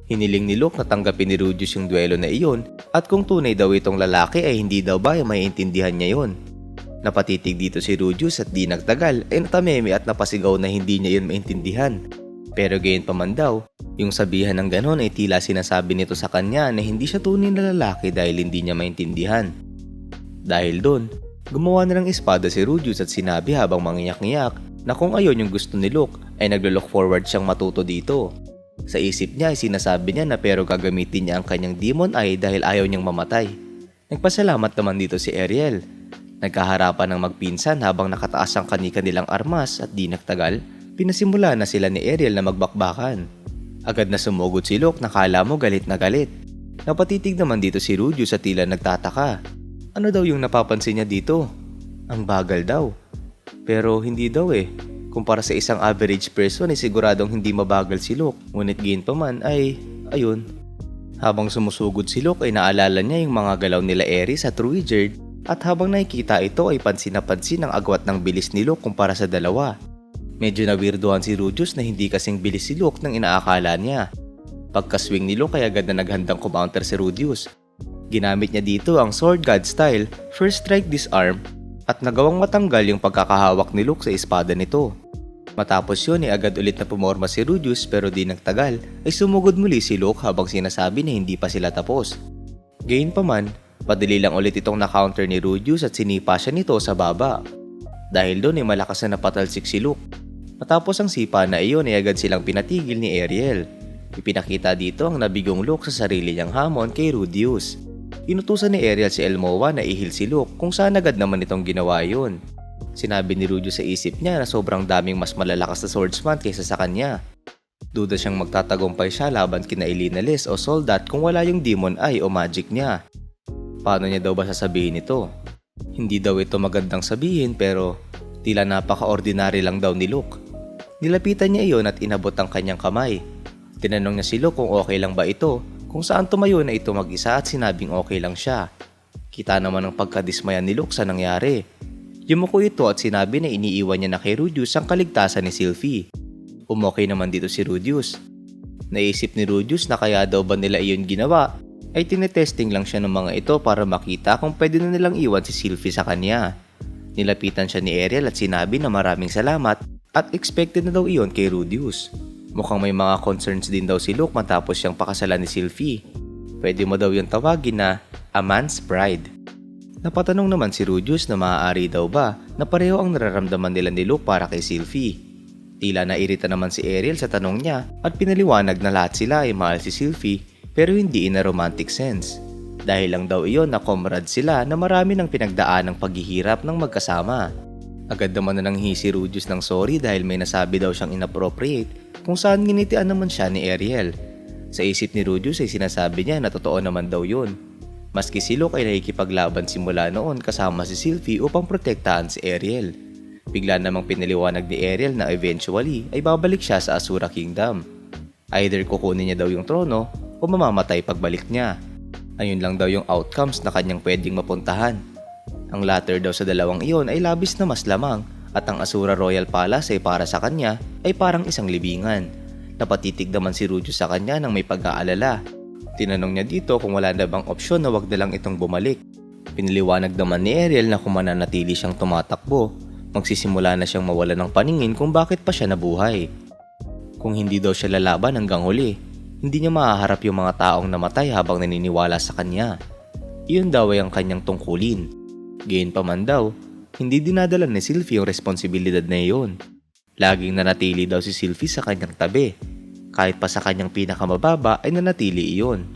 Hiniling ni Luke na tanggapin ni Rudius yung duelo na iyon at kung tunay daw itong lalaki ay hindi daw ba yung maintindihan niya yon. Napatitig dito si Rudius at di nagtagal ay natameme at napasigaw na hindi niya yun maintindihan. Pero gayon pa man daw, yung sabihan ng ganon ay tila sinasabi nito sa kanya na hindi siya tunay na lalaki dahil hindi niya maintindihan. Dahil doon, gumawa na ng espada si Rudius at sinabi habang mangiyak-ngiyak na kung ayon yung gusto ni Luke ay naglo-look forward siyang matuto dito. Sa isip niya ay sinasabi niya na pero gagamitin niya ang kanyang demon eye dahil ayaw niyang mamatay. Nagpasalamat naman dito si Ariel. Nagkaharapan ng magpinsan habang nakataas ang kanilang armas at di nagtagal, pinasimula na sila ni Ariel na magbakbakan. Agad na sumugod si Luke na kala mo galit na galit. Napatitig naman dito si Rudius at tila nagtataka. Ano daw yung napapansin niya dito? Ang bagal daw. Pero hindi daw eh. Kumpara sa isang average person ay siguradong hindi mabagal si Luke. Ngunit gayon pa man ay, ayun. Habang sumusugod si Luke ay naalala niya yung mga galaw nila Ares at Ruijerd. At habang nakikita ito ay pansin na pansin ang agwat ng bilis ni Luke kumpara sa dalawa. Medyo nawirduhan si Rudius na hindi kasing bilis si Luke nang inaakala niya. Pagka-swing ni Luke ay agad na naghandang kumounter si Rudius. Ginamit niya dito ang Sword God style, First Strike Disarm, at nagawang matanggal yung pagkakahawak ni Luke sa espada nito. Matapos yun ay agad ulit na pumorma si Rudius pero di nagtagal ay sumugod muli si Luke habang sinasabi na hindi pa sila tapos. Gayunpaman, padali lang ulit itong na-counter ni Rudius at sinipa siya nito sa baba. Dahil doon ay malakas na napatalsik si Luke. Matapos ang sipa na iyon ay agad silang pinatigil ni Ariel. Ipinakita dito ang nabigong Luke sa sarili niyang hamon kay Rudius. Inutusan ni Ariel si Elmoa na ihil si Luke kung saan agad naman itong ginawa yun. Sinabi ni Rudius sa isip niya na sobrang daming mas malalakas na swordsman kaysa sa kanya. Duda siyang magtatagumpay siya laban kina Elinales o Soldat kung wala yung demon eye o magic niya. Paano niya daw ba sasabihin ito? Hindi daw ito magandang sabihin pero tila napaka-ordinary lang daw ni Luke. Nilapitan niya iyon at inabot ang kanyang kamay. Tinanong niya si Luke kung okay lang ba ito, kung saan tumayo na ito mag-isa at sinabing okay lang siya. Kita naman ang pagkadismayan ni Luke sa nangyari. Yumuko ito at sinabi na iniiwan niya na kay Rudius ang kaligtasan ni Sylvie. Umokay naman dito si Rudius. Naisip ni Rudius na kaya daw ba nila iyon ginawa ay tinetesting lang siya ng mga ito para makita kung pwede na nilang iwan si Sylvie sa kanya. Nilapitan siya ni Ariel at sinabi na maraming salamat at expected na daw iyon kay Rudius. Mukhang may mga concerns din daw si Luke matapos siyang pakasalan ni Sylvie. Pwede mo daw yung tawagin na a man's pride. Napatanong naman si Rudius na maaari daw ba na pareho ang nararamdaman nila ni Luke para kay Sylvie. Tila nairita naman si Ariel sa tanong niya at pinaliwanag na lahat sila ay mahal si Sylvie pero hindi in a romantic sense. Dahil lang daw iyon na comrade sila na marami ng pinagdaan ng paghihirap ng magkasama. Agad naman na nanghihi si Rudius ng sorry dahil may nasabi daw siyang inappropriate kung saan ginitian naman siya ni Ariel. Sa isip ni Rudius ay sinasabi niya na totoo naman daw yun. Maski si Luke ay nakikipaglaban simula noon kasama si Sylvie upang protektahan si Ariel. Bigla namang pinaliwanag ni Ariel na eventually ay babalik siya sa Asura Kingdom. Either kukunin niya daw yung trono o mamamatay pagbalik niya. Ayun lang daw yung outcomes na kanyang pwedeng mapuntahan. Ang latter daw sa dalawang iyon ay labis na mas lamang at ang Asura Royal Palace ay para sa kanya ay parang isang libingan. Napatitig naman si Rudius sa kanya nang may pag-aalala. Tinanong niya dito kung wala na bang opsyon na wag na lang itong bumalik. Piniliwanag naman ni Ariel na kung mananatili siyang tumatakbo, magsisimula na siyang mawala ng paningin kung bakit pa siya nabuhay. Kung hindi daw siya lalaban hanggang huli, hindi niya mahaharap yung mga taong namatay habang naniniwala sa kanya. Iyon daw ay ang kanyang tungkulin. Gayunpaman daw, hindi dinadala ni Sylvie yung responsibilidad na iyon. Laging nanatili daw si Sylvie sa kanyang tabi. Kahit pa sa kanyang pinakamababa ay nanatili iyon.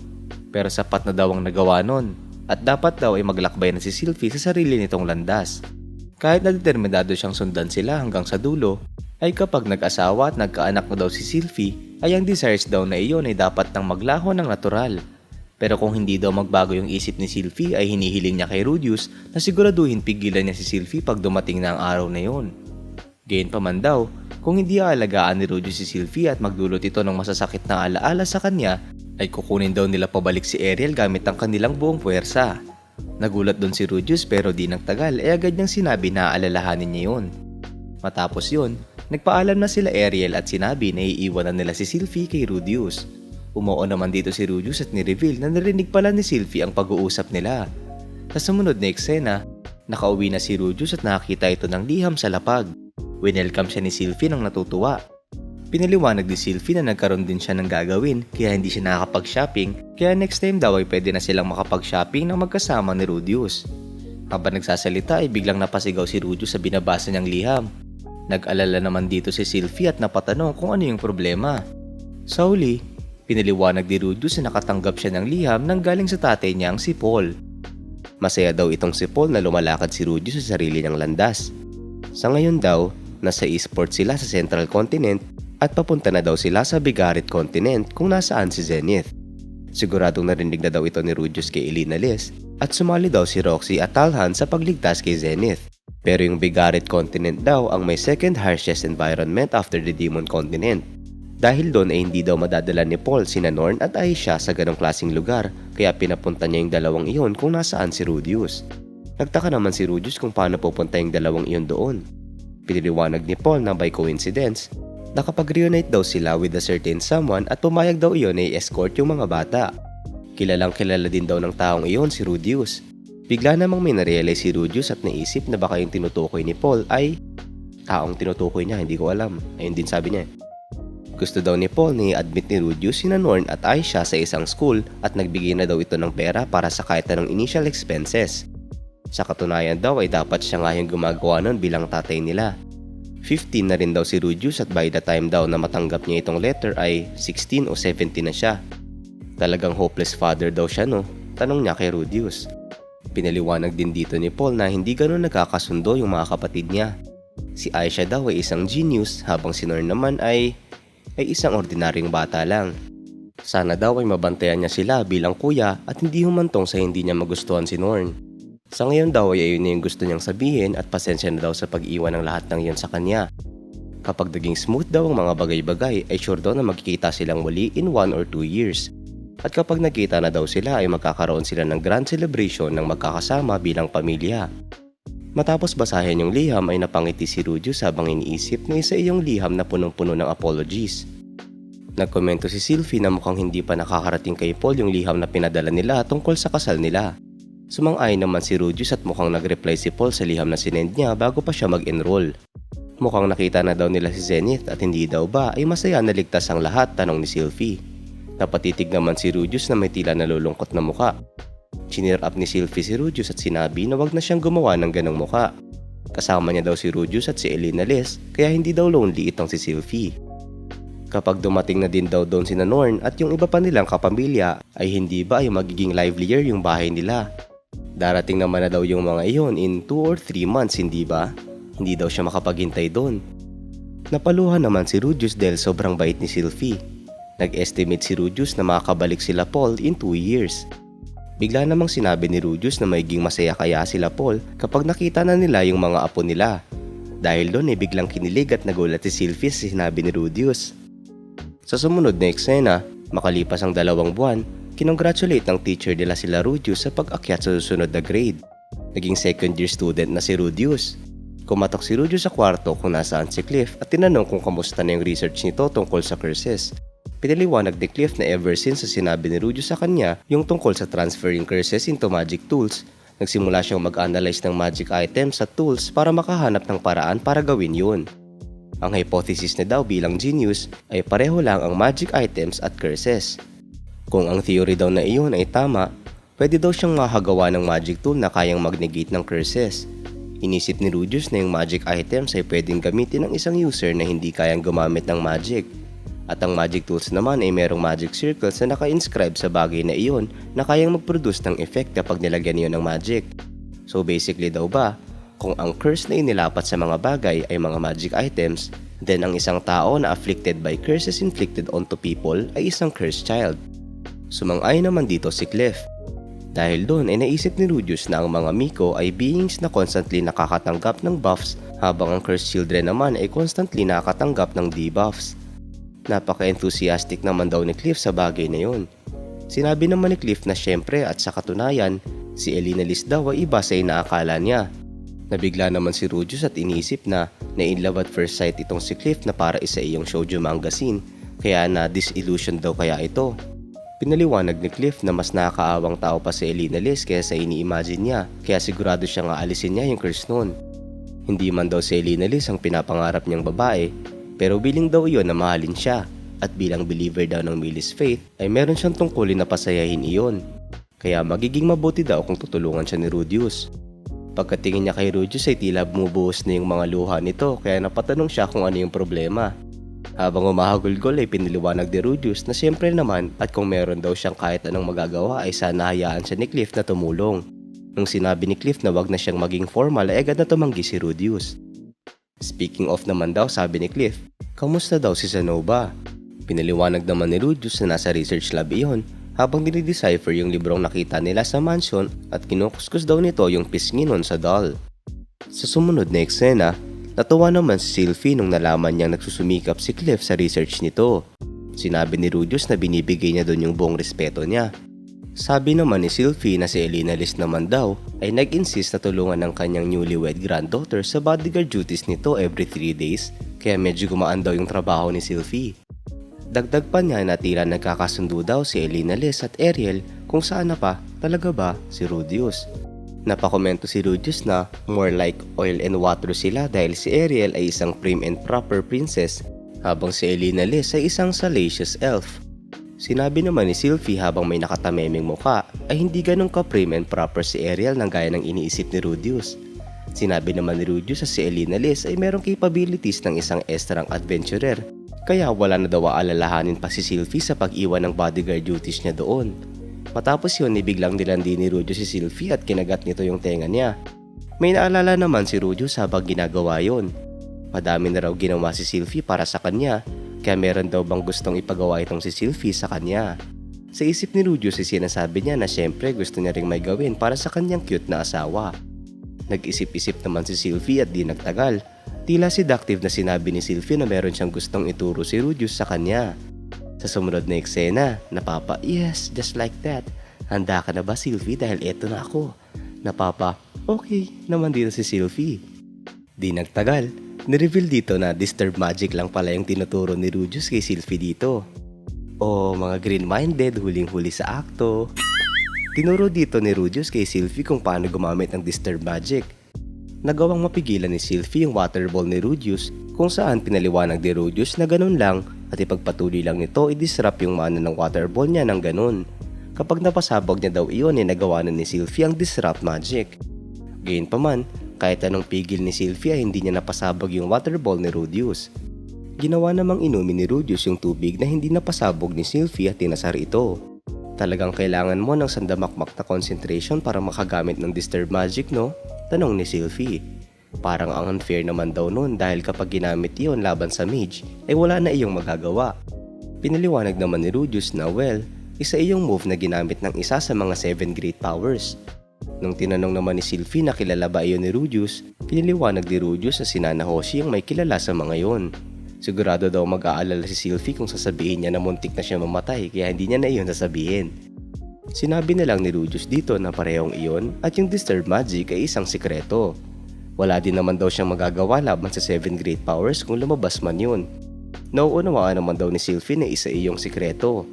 Pero sapat na daw ang nagawa nun at dapat daw ay maglakbay na si Sylvie sa sarili nitong landas. Kahit na determinado siyang sundan sila hanggang sa dulo, ay kapag nag-asawa at nagkaanak na daw si Sylvie, ay ang desires daw na iyon ay dapat nang maglaho ng natural. Pero kung hindi daw magbago yung isip ni Sylvie ay hinihiling niya kay Rudius na siguraduhin pigilan niya si Sylvie pag dumating na ang araw na iyon. Gayunpaman daw, kung hindi aalagaan ni Rudius si Sylvie at magdulot ito ng masasakit na alaala sa kanya, ay kukunin daw nila pabalik si Ariel gamit ang kanilang buong puwersa. Nagulat doon si Rudius pero di nagtagal ay agad niyang sinabi na aalalahanin niya yun. Matapos yun, nagpaalam na sila Ariel at sinabi na iiwanan nila si Sylvie kay Rudius. Umuo naman dito si Rudius at ni-reveal na narinig pala ni Sylvie ang pag-uusap nila. Sa sumunod na eksena, nakauwi na si Rudius at nakakita ito ng liham sa lapag. Winelcome siya ni Sylvie nang natutuwa. Pinaliwanag ni Sylvie na nagkaroon din siya ng gagawin kaya hindi siya nakakapag-shopping kaya next time daw ay pwede na silang makapag-shopping ng magkasama ni Rudius. Habang nagsasalita ay biglang napasigaw si Rudius sa binabasa niyang liham. Nag-alala naman dito si Sylvie at napatanong kung ano yung problema. Sa huli, pinaliwanag ni Rudius na nakatanggap siya ng liham nang galing sa tatay niyang si Paul. Masaya daw itong si Paul na lumalakad si Rudius sa sarili niyang landas. Sa ngayon daw, nasa esports sila sa Central Continent at papunta na daw sila sa Bigaret Continent kung nasaan si Zenith. Siguradong narinig na daw ito ni Rudius kay Elena Liz at sumali daw si Roxy at Talhan sa pagligtas kay Zenith. Pero yung Bigaret Continent daw ang may second harshest environment after the Demon Continent. Dahil doon ay hindi daw madadala ni Paul sina Norn at Aisha sa ganong klaseng lugar kaya pinapunta niya yung dalawang iyon kung nasaan si Rudius. Nagtaka naman si Rudius kung paano pupunta yung dalawang iyon doon. Piniliwanag ni Paul na by coincidence, nakapag-reunite daw sila with a certain someone at pumayag daw iyon na i-escort yung mga bata. Kilalang kilala din daw ng taong iyon si Rudius. Bigla namang may narealize si Rudius at naisip na baka yung tinutukoy ni Paul ay taong tinutukoy niya, hindi ko alam. Ayun din sabi niya. Gusto daw ni Paul na i-admit ni Rudius sina Norn at Aisha sa isang school at nagbigay na daw ito ng pera para sa kahit anong initial expenses. Sa katunayan daw ay dapat siya nga yung gumagawa nun bilang tatay nila. 15 na rin daw si Rudius at by the time daw na matanggap niya itong letter ay 16 o 17 na siya. Talagang hopeless father daw siya no? Tanong niya kay Rudius. Pinaliwanag din dito ni Paul na hindi ganun nagkakasundo yung mga kapatid niya. Si Aisha daw ay isang genius habang si Norn naman ay isang ordinaryong bata lang. Sana daw ay mabantayan niya sila bilang kuya at hindi humantong sa hindi niya magustuhan si Norn. Sa ngayon daw ay ayun na yung gusto niyang sabihin at pasensya na daw sa pag-iwan ng lahat ng iyon sa kanya. Kapag naging smooth daw ang mga bagay-bagay ay sure daw na magkikita silang muli in 1 or 2 years. At kapag nagkita na daw sila ay magkakaroon sila ng grand celebration ng magkakasama bilang pamilya. Matapos basahin yung liham ay napangiti si Rudius habang iniisip na isa iyong liham na punong-puno ng apologies. Nagkomento si Sylvie na mukhang hindi pa nakakarating kay Paul yung liham na pinadala nila tungkol sa kasal nila. Sumang-ayon naman si Rudius at mukhang nag-reply si Paul sa liham na sinend niya bago pa siya mag-enroll. Mukhang nakita na daw nila si Zenith at hindi daw ba ay masaya na ligtas ang lahat, tanong ni Sylvie. Napatitig naman si Rudius na may tila nalulungkot na muka. Chineer up ni Sylvie si Rudius at sinabi na wag na siyang gumawa ng ganong muka. Kasama niya daw si Rudius at si Elena Liz kaya hindi daw lonely itong si Sylvie. Kapag dumating na din daw doon si Norn at yung iba pa nilang kapamilya ay hindi ba ay magiging livelier yung bahay nila. Darating naman na daw yung mga iyon in 2 or 3 months, hindi ba? Hindi daw siya makapaghintay doon. Napaluhan naman si Rudius dahil sobrang bait ni Sylvie. Nag-estimate si Rudius na makakabalik sila Paul in 2 years. Bigla namang sinabi ni Rudius na magiging masaya kaya sila Paul kapag nakita na nila yung mga apo nila. Dahil doon ay biglang kinilig at nagulat si Sylvie sa sinabi ni Rudius. Sa sumunod na eksena, makalipas ang 2 buwan, kinongratulate ng teacher nila sila Rudius sa pag-akyat sa susunod na grade. Naging second year student na si Rudius. Kumatok si Rudius sa kwarto kung nasaan si Cliff at tinanong kung kamusta na yung research nito tungkol sa curses. Pinaliwanag ni Cliff na ever since sa sinabi ni Rudius sa kanya yung tungkol sa transferring curses into magic tools, nagsimula siyang mag-analyze ng magic items at tools para makahanap ng paraan para gawin yun. Ang hypothesis na daw bilang genius ay pareho lang ang magic items at curses. Kung ang theory daw na iyon ay tama, pwede daw siyang makagawa ng magic tool na kayang mag-negate ng curses. Inisip ni Rudius na yung magic items ay pwedeng gamitin ng isang user na hindi kayang gumamit ng magic. At ang magic tools naman ay merong magic circles na naka-inscribe sa bagay na iyon na kayang mag-produce ng effect kapag nilagyan niyo ng magic. So basically daw ba, kung ang curse na inilapat sa mga bagay ay mga magic items, then ang isang tao na afflicted by curses inflicted onto people ay isang cursed child. Sumang-ayon naman dito si Cliff. Dahil doon ay naisip ni Rudius na ang mga Miko ay beings na constantly nakakatanggap ng buffs habang ang cursed children naman ay constantly nakakatanggap ng debuffs. Napaka-enthusiastic naman daw ni Cliff sa bagay na yun. Sinabi naman ni Cliff na syempre at sa katunayan, si Elena Liz daw ay iba sa inaakala niya. Nabigla naman si Rudius at inisip na in love at first sight itong si Cliff na para isa iyong shoujo manga scene, kaya na disillusion daw kaya ito. Pinaliwanag ni Cliff na mas nakakaawang tao pa si Elena Liz kaysa ini-imagine niya, kaya sigurado siyang aalisin niya yung curse noon. Hindi man daw si Elena Liz ang pinapangarap niyang babae, pero bilang daw iyon na mahalin siya, at bilang believer daw ng Millie's faith ay meron siyang tungkulin na pasayahin iyon. Kaya magiging mabuti daw kung tutulungan siya ni Rudius. Pagkatingin niya kay Rudius ay tila bumubuhos na yung mga luha nito kaya napatanong siya kung ano yung problema. Habang umahagulgol ay piniliwanag ni Rudius na siyempre naman at kung meron daw siyang kahit anong magagawa ay sana hayaan siya ni Cliff na tumulong. Nung sinabi ni Cliff na wag na siyang maging formal ay agad na tumanggi si Rudius. Speaking of naman daw, sabi ni Cliff, kamusta daw si Sanova? Pinaliwanag naman ni Rudius na nasa research lab iyon habang dinidecipher yung librong nakita nila sa mansion at kinukuskus daw nito yung pisngi nun sa doll. Sa sumunod na eksena, natuwa naman si Sylvie nung nalaman niyang nagsusumikap si Cliff sa research nito. Sinabi ni Rudius na binibigay niya doon yung buong respeto niya. Sabi naman ni Sylvie na si Elena Liz naman daw ay nag-insist na tulungan ng kanyang newlywed granddaughter sa bodyguard duties nito every 3 days kaya medyo gumaan daw yung trabaho ni Sylvie. Dagdag pa niya na tila nagkakasundo daw si Elena Liz at Ariel kung saan na pa talaga ba si Rudius. Napakomento si Rudius na more like oil and water sila dahil si Ariel ay isang prim and proper princess habang si Elena Liz ay isang salacious elf. Sinabi naman ni Sylvie habang may nakatamemeng muka ay hindi ganun ka-prim and proper si Ariel ng gaya ng iniisip ni Rudius. Sinabi naman ni Rudius sa si Elena Liz ay merong capabilities ng isang estrang adventurer kaya wala na daw aalalahanin pa si Sylvie sa pag-iwan ng bodyguard duties niya doon. Matapos yun, biglang nilandi ni Rudius si Sylvie at kinagat nito yung tenga niya. May naalala naman si Rudius habang ginagawa yon. Madami na raw ginawa si Sylvie para sa kanya, kaya meron daw bang gustong ipagawa itong si Sylvie sa kanya. Sa isip ni Rudius ay sinasabi niya na syempre gusto niya ring may gawin para sa kanyang cute na asawa. Nag-isip-isip naman si Sylvie at di nagtagal. Tila seductive na sinabi ni Sylvie na meron siyang gustong ituro si Rudius sa kanya. Sa sumunod na eksena, napapa, yes, just like that. Handa ka na ba Sylvie dahil eto na ako? Napapa, okay naman dito si Sylvie. Di nagtagal, nireveal dito na disturb magic lang pala yung tinuturo ni Rudius kay Sylvie dito. O mga green-minded, huling-huli sa akto. Tinuro dito ni Rudius kay Sylvie kung paano gumamit ng disturb magic. Nagawang mapigilan ni Sylvie yung water ball ni Rudius kung saan pinaliwanag ni Rudius na ganun lang at ipagpatuloy lang nito i-disrupt yung mana ng water ball niya ng ganun. kapag napasabog niya daw iyon ay nagawa na ni Sylvie ang disrupt magic. Gayunpaman, kahit anong pigil ni Sylvie ay hindi niya napasabog yung water ball ni Rudius. Ginawa namang inumin ni Rudius yung tubig na hindi napasabog ni Sylvie at tinasar ito. Talagang kailangan mo ng sandamakmak na concentration para makagamit ng disturb magic, no? Tanong ni Sylvie. Parang ang unfair naman daw nun dahil kapag ginamit iyon laban sa mage ay wala na iyong magagawa. Pinaliwanag naman ni Rudius na isa iyong move na ginamit ng isa sa mga 7 great powers. Nung tinanong naman ni Sylvie na kilala ba iyon ni Rudius, pinaliwanag ni Rudius na si Nanahoshi ang may kilala sa mga yon. Sigurado daw mag-aalala si Sylvie kung sasabihin niya na muntik na siya mamatay kaya hindi niya na iyon sasabihin. Sinabi na lang ni Rudius dito na parehong iyon at yung disturb magic ay isang sikreto. Wala din naman daw siyang magagawa laban sa 7 great powers kung lumabas man yun. Nauunawaan naman daw ni Sylvie na isa iyong sikreto.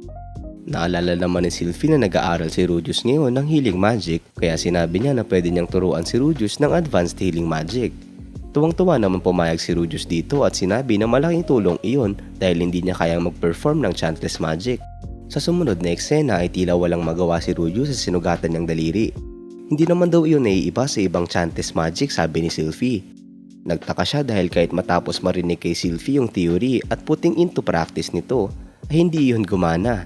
Naalala naman ni Sylvie na nag-aaral si Rudius ngayon ng healing magic kaya sinabi niya na pwede niyang turuan si Rudius ng advanced healing magic. Tuwang-tuwa naman pumayag si Rudius dito at sinabi na malaking tulong iyon dahil hindi niya kayang mag-perform ng chantless magic. Sa sumunod na eksena ay tila walang magawa si Rudius sa sinugatan niyang daliri. Hindi naman daw iyon naiiba sa ibang chantless magic, sabi ni Sylvie. Nagtaka siya dahil kahit matapos marinig kay Sylvie yung theory at putting into practice nito ay hindi iyon gumana.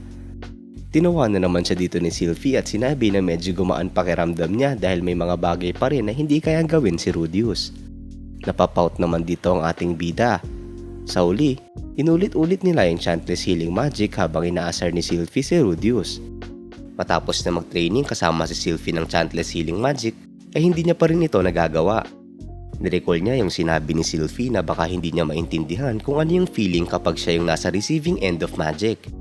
Tinawanan naman siya dito ni Sylvie at sinabi na medyo gumaan pakiramdam niya dahil may mga bagay pa rin na hindi kayang gawin si Rudius. Napapout naman dito ang ating bida. Sa uli, inulit-ulit nila yung chantless healing magic habang inaasar ni Sylvie si Rudius. Matapos na mag-training kasama si Sylvie ng chantless healing magic, ay hindi niya pa rin ito nagagawa. Nirecall niya yung sinabi ni Sylvie na baka hindi niya maintindihan kung ano yung feeling kapag siya yung nasa receiving end of magic.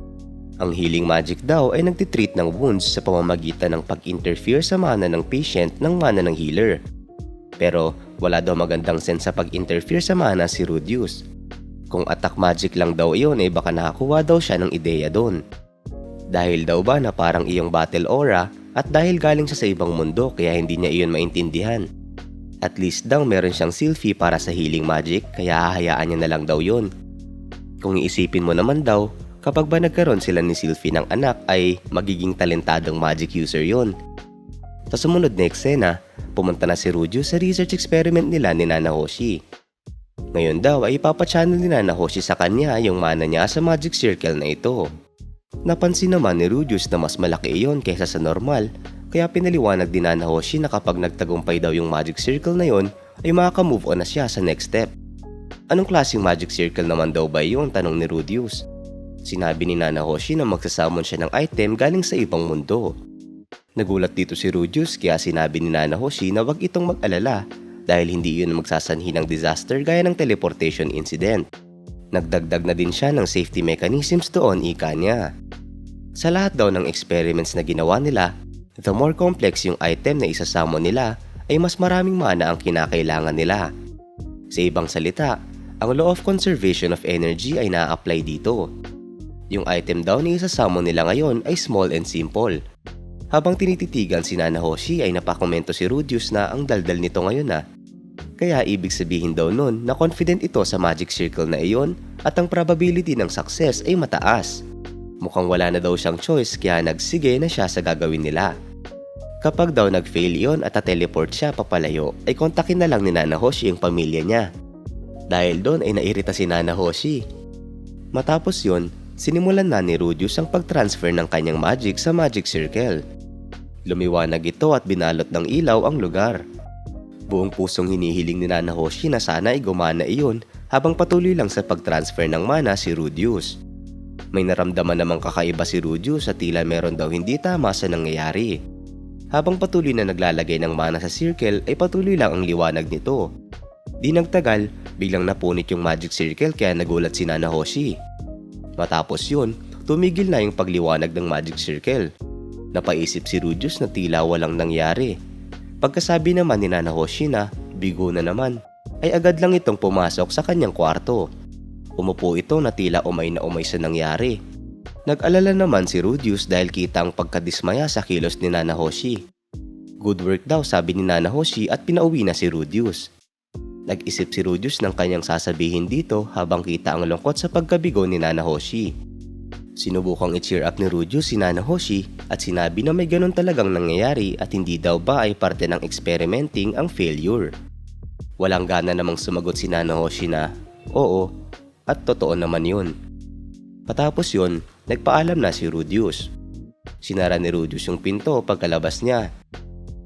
Ang healing magic daw ay nagtitreat ng wounds sa pamamagitan ng pag-interfere sa mana ng patient ng mana ng healer. Pero wala daw magandang sense sa pag-interfere sa mana si Rudius. Kung attack magic lang daw iyon ay baka nakakuha daw siya ng ideya doon. Dahil daw ba na parang iyong battle aura at dahil galing siya sa ibang mundo kaya hindi niya iyon maintindihan. At least daw meron siyang Sylvie para sa healing magic kaya hahayaan niya na lang daw yun. Kung iisipin mo naman daw, kapag ba nagkaroon sila ni Sylvie ng anak ay magiging talentadong magic user yon. Sa sumunod na eksena, pumunta na si Rudius sa research experiment nila ni Nanahoshi. Ngayon daw ay ipapachannel ni Nanahoshi sa kanya yung mana niya sa magic circle na ito. Napansin naman ni Rudius na mas malaki iyon kaysa sa normal, kaya pinaliwanag din Nanahoshi na kapag nagtagumpay daw yung magic circle na yon ay makaka-move on na siya sa next step. Anong klaseng magic circle naman daw ba yun? Tanong ni Rudius. Sinabi ni Nanahoshi na magsasamon siya ng item galing sa ibang mundo. Nagulat dito si Rudius kaya sinabi ni Nanahoshi na wag itong mag-alala dahil hindi yun magsasanhi ng disaster gaya ng teleportation incident. Nagdagdag na din siya ng safety mechanisms doon, ika niya. Sa lahat daw ng experiments na ginawa nila, the more complex yung item na isasamon nila ay mas maraming mana ang kinakailangan nila. Sa ibang salita, ang law of conservation of energy ay na-apply dito. Yung item daw na isasamon nila ngayon ay small and simple. Habang tinititigan si Nanahoshi ay napakomento si Rudius na ang daldal nito ngayon na. Kaya ibig sabihin daw nun na confident ito sa magic circle na iyon at ang probability ng success ay mataas. Mukhang wala na daw siyang choice kaya nagsige na siya sa gagawin nila. Kapag daw nag-fail yon at teleport siya papalayo ay kontakin na lang ni Nanahoshi ang pamilya niya. Dahil doon ay nairita si Nanahoshi. Matapos yon, sinimulan na ni Rudius ang pag-transfer ng kanyang magic sa magic circle. Lumiwanag ito at binalot ng ilaw ang lugar. Buong pusong hinihiling ni Nanahoshi na sana ay gumana iyon habang patuloy lang sa pag-transfer ng mana si Rudius. May naramdaman namang kakaiba si Rudius at tila meron daw hindi tama sa nangyayari. Habang patuloy na naglalagay ng mana sa circle ay patuloy lang ang liwanag nito. Di nagtagal, biglang napunit yung magic circle kaya nagulat si Nanahoshi. Matapos yun, tumigil na yung pagliwanag ng magic circle. Napaisip si Rudius na tila walang nangyari. Pagkasabi naman ni Nanahoshi na bigo na naman, ay agad lang itong pumasok sa kanyang kwarto. Umupo ito na tila umay na umay sa nangyari. Nag-alala naman si Rudius dahil kita ang pagkadismaya sa kilos ni Nanahoshi. Good work daw, sabi ni Nanahoshi at pinauwi na si Rudius. Nag-isip si Rudius ng kanyang sasabihin dito habang kita ang lungkot sa pagkabigo ni Nanahoshi. Sinubukang i-cheer up ni Rudius si Nanahoshi at sinabi na may ganun talagang nangyayari at hindi daw ba ay parte ng experimenting ang failure. Walang gana namang sumagot si Nanahoshi na, oo, at totoo naman yun. Patapos yun, nagpaalam na si Rudius. Sinara ni Rudius yung pinto pagkalabas niya.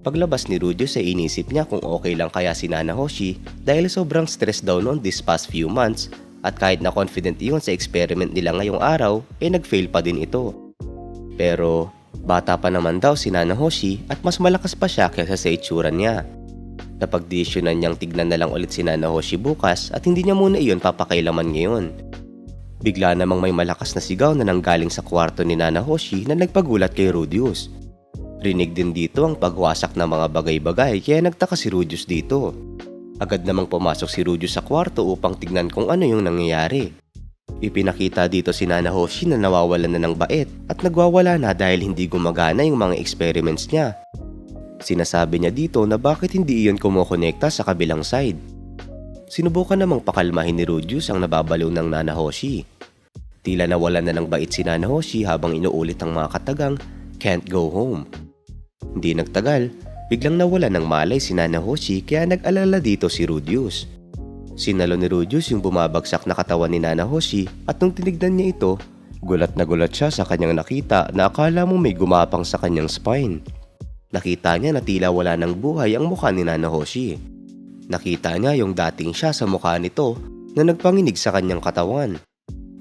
Paglabas ni Rudius ay inisip niya kung okay lang kaya si Nanahoshi dahil sobrang stress daw noon this past few months at kahit na confident iyon sa experiment nila ngayong araw ay nag-fail pa din ito. Pero bata pa naman daw si Nanahoshi at mas malakas pa siya kaysa sa itsura niya. Napagdesisyonan niyang tignan na lang ulit si Nanahoshi bukas at hindi niya muna iyon papakailaman ngayon. Bigla namang may malakas na sigaw na nanggaling sa kwarto ni Nanahoshi na nagpagulat kay Rudius. Rinig din dito ang pagwasak ng mga bagay-bagay kaya nagtaka si Rudius dito. Agad namang pumasok si Rudius sa kwarto upang tignan kung ano yung nangyayari. Ipinakita dito si Nanahoshi na nawawalan na ng bait at nagwawala na dahil hindi gumagana yung mga experiments niya. Sinasabi niya dito na bakit hindi iyon kumokonekta sa kabilang side. Sinubukan namang pakalmahin ni Rudius ang nababaliw ng Nanahoshi. Tila nawalan na ng bait si Nanahoshi habang inuulit ang mga katagang, "Can't go home." Hindi nagtagal, biglang nawala ng malay si Nanahoshi kaya nag-alala dito si Rudius. Sinalo ni Rudius yung bumabagsak na katawan ni Nanahoshi at nung tinignan niya ito, gulat na gulat siya sa kanyang nakita na akala mo may gumapang sa kanyang spine. Nakita niya na tila wala ng buhay ang mukha ni Nanahoshi. Nakita niya yung dating siya sa mukha nito na nagpanginig sa kanyang katawan.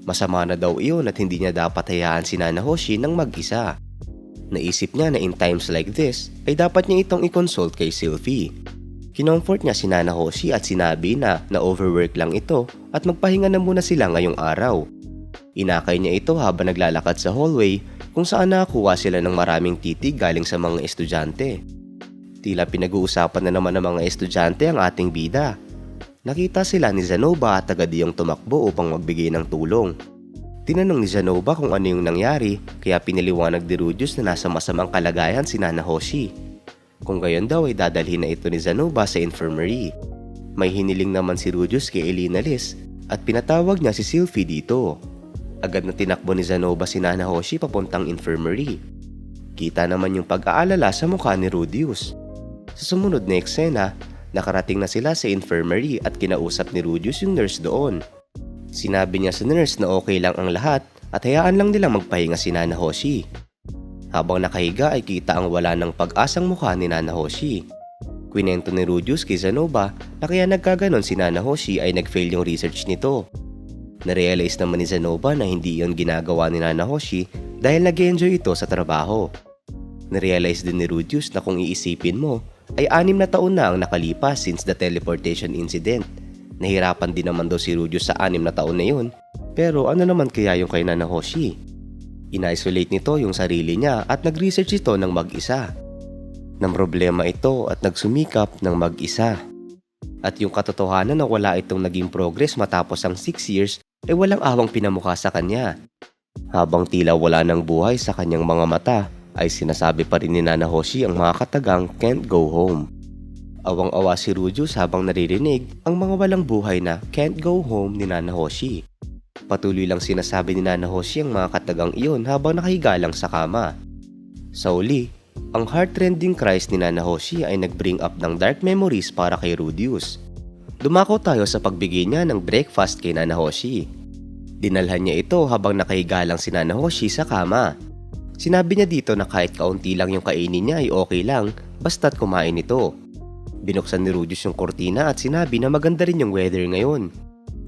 Masama na daw iyon at hindi niya dapat hayaan si Nanahoshi ng mag-isa. Naisip niya na in times like this ay dapat niya itong i-consult kay Sylvie. Kinomfort niya si Nanahoshi at sinabi na na-overwork lang ito at magpahinga na muna sila ngayong araw. Inakay niya ito habang naglalakad sa hallway kung saan nakakuha sila ng maraming titig galing sa mga estudyante. Tila pinag-uusapan na naman ng mga estudyante ang ating bida. Nakita sila ni Zanoba at agad iyong tumakbo upang magbigay ng tulong. Tinanong ni Zanoba kung ano yung nangyari kaya piniliwanag ni Rudius na nasa masamang kalagayan si Nanahoshi. Kung gayon daw ay dadalhin na ito ni Zanoba sa infirmary. May hiniling naman si Rudius kay Elina Liz at pinatawag niya si Sylvie dito. Agad na tinakbo ni Zanoba si Nanahoshi papuntang infirmary. Kita naman yung pag-aalala sa mukha ni Rudius. Sa sumunod na eksena, nakarating na sila sa infirmary at kinausap ni Rudius yung nurse doon. Sinabi niya sa nurse na okay lang ang lahat at hayaan lang nilang magpahinga si Nanahoshi. Habang nakahiga ay kita ang wala ng pag-asang mukha ni Nanahoshi. Kwinento ni Rudius kay Zanoba na kaya nagkaganon si Nanahoshi ay nag-fail yung research nito. Narealize naman ni Zanoba na hindi iyon ginagawa ni Nanahoshi dahil nag-enjoy ito sa trabaho. Narealize din ni Rudius na kung iisipin mo ay 6 na taon na ang nakalipas since the teleportation incident. Nahirapan din naman daw si Rudius sa 6 na taon na yun. Pero ano naman kaya yung kay Nanahoshi? Ina-isolate nito yung sarili niya at nag-research ito ng mag-isa. Nang problema ito at nagsumikap ng mag-isa. At yung katotohanan na wala itong naging progress matapos ang 6 years ay walang awang pinamukha sa kanya. Habang tila wala ng buhay sa kanyang mga mata ay sinasabi pa rin ni Nanahoshi ang mga katagang "Can't go home." Awang-awa si Rudius habang naririnig ang mga walang buhay na "Can't go home" ni Nanahoshi. Patuloy lang sinasabi ni Nanahoshi ang mga katagang iyon habang nakahiga lang sa kama. Sa uli, ang heart-rending cries ni Nanahoshi ay nag-bring up ng dark memories para kay Rudius. Dumako tayo sa pagbigay niya ng breakfast kay Nanahoshi. Dinalhan niya ito habang nakahiga lang si Nanahoshi sa kama. Sinabi niya dito na kahit kaunti lang yung kainin niya ay okay lang basta't kumain ito. Binuksan ni Rudius yung kortina at sinabi na maganda rin yung weather ngayon.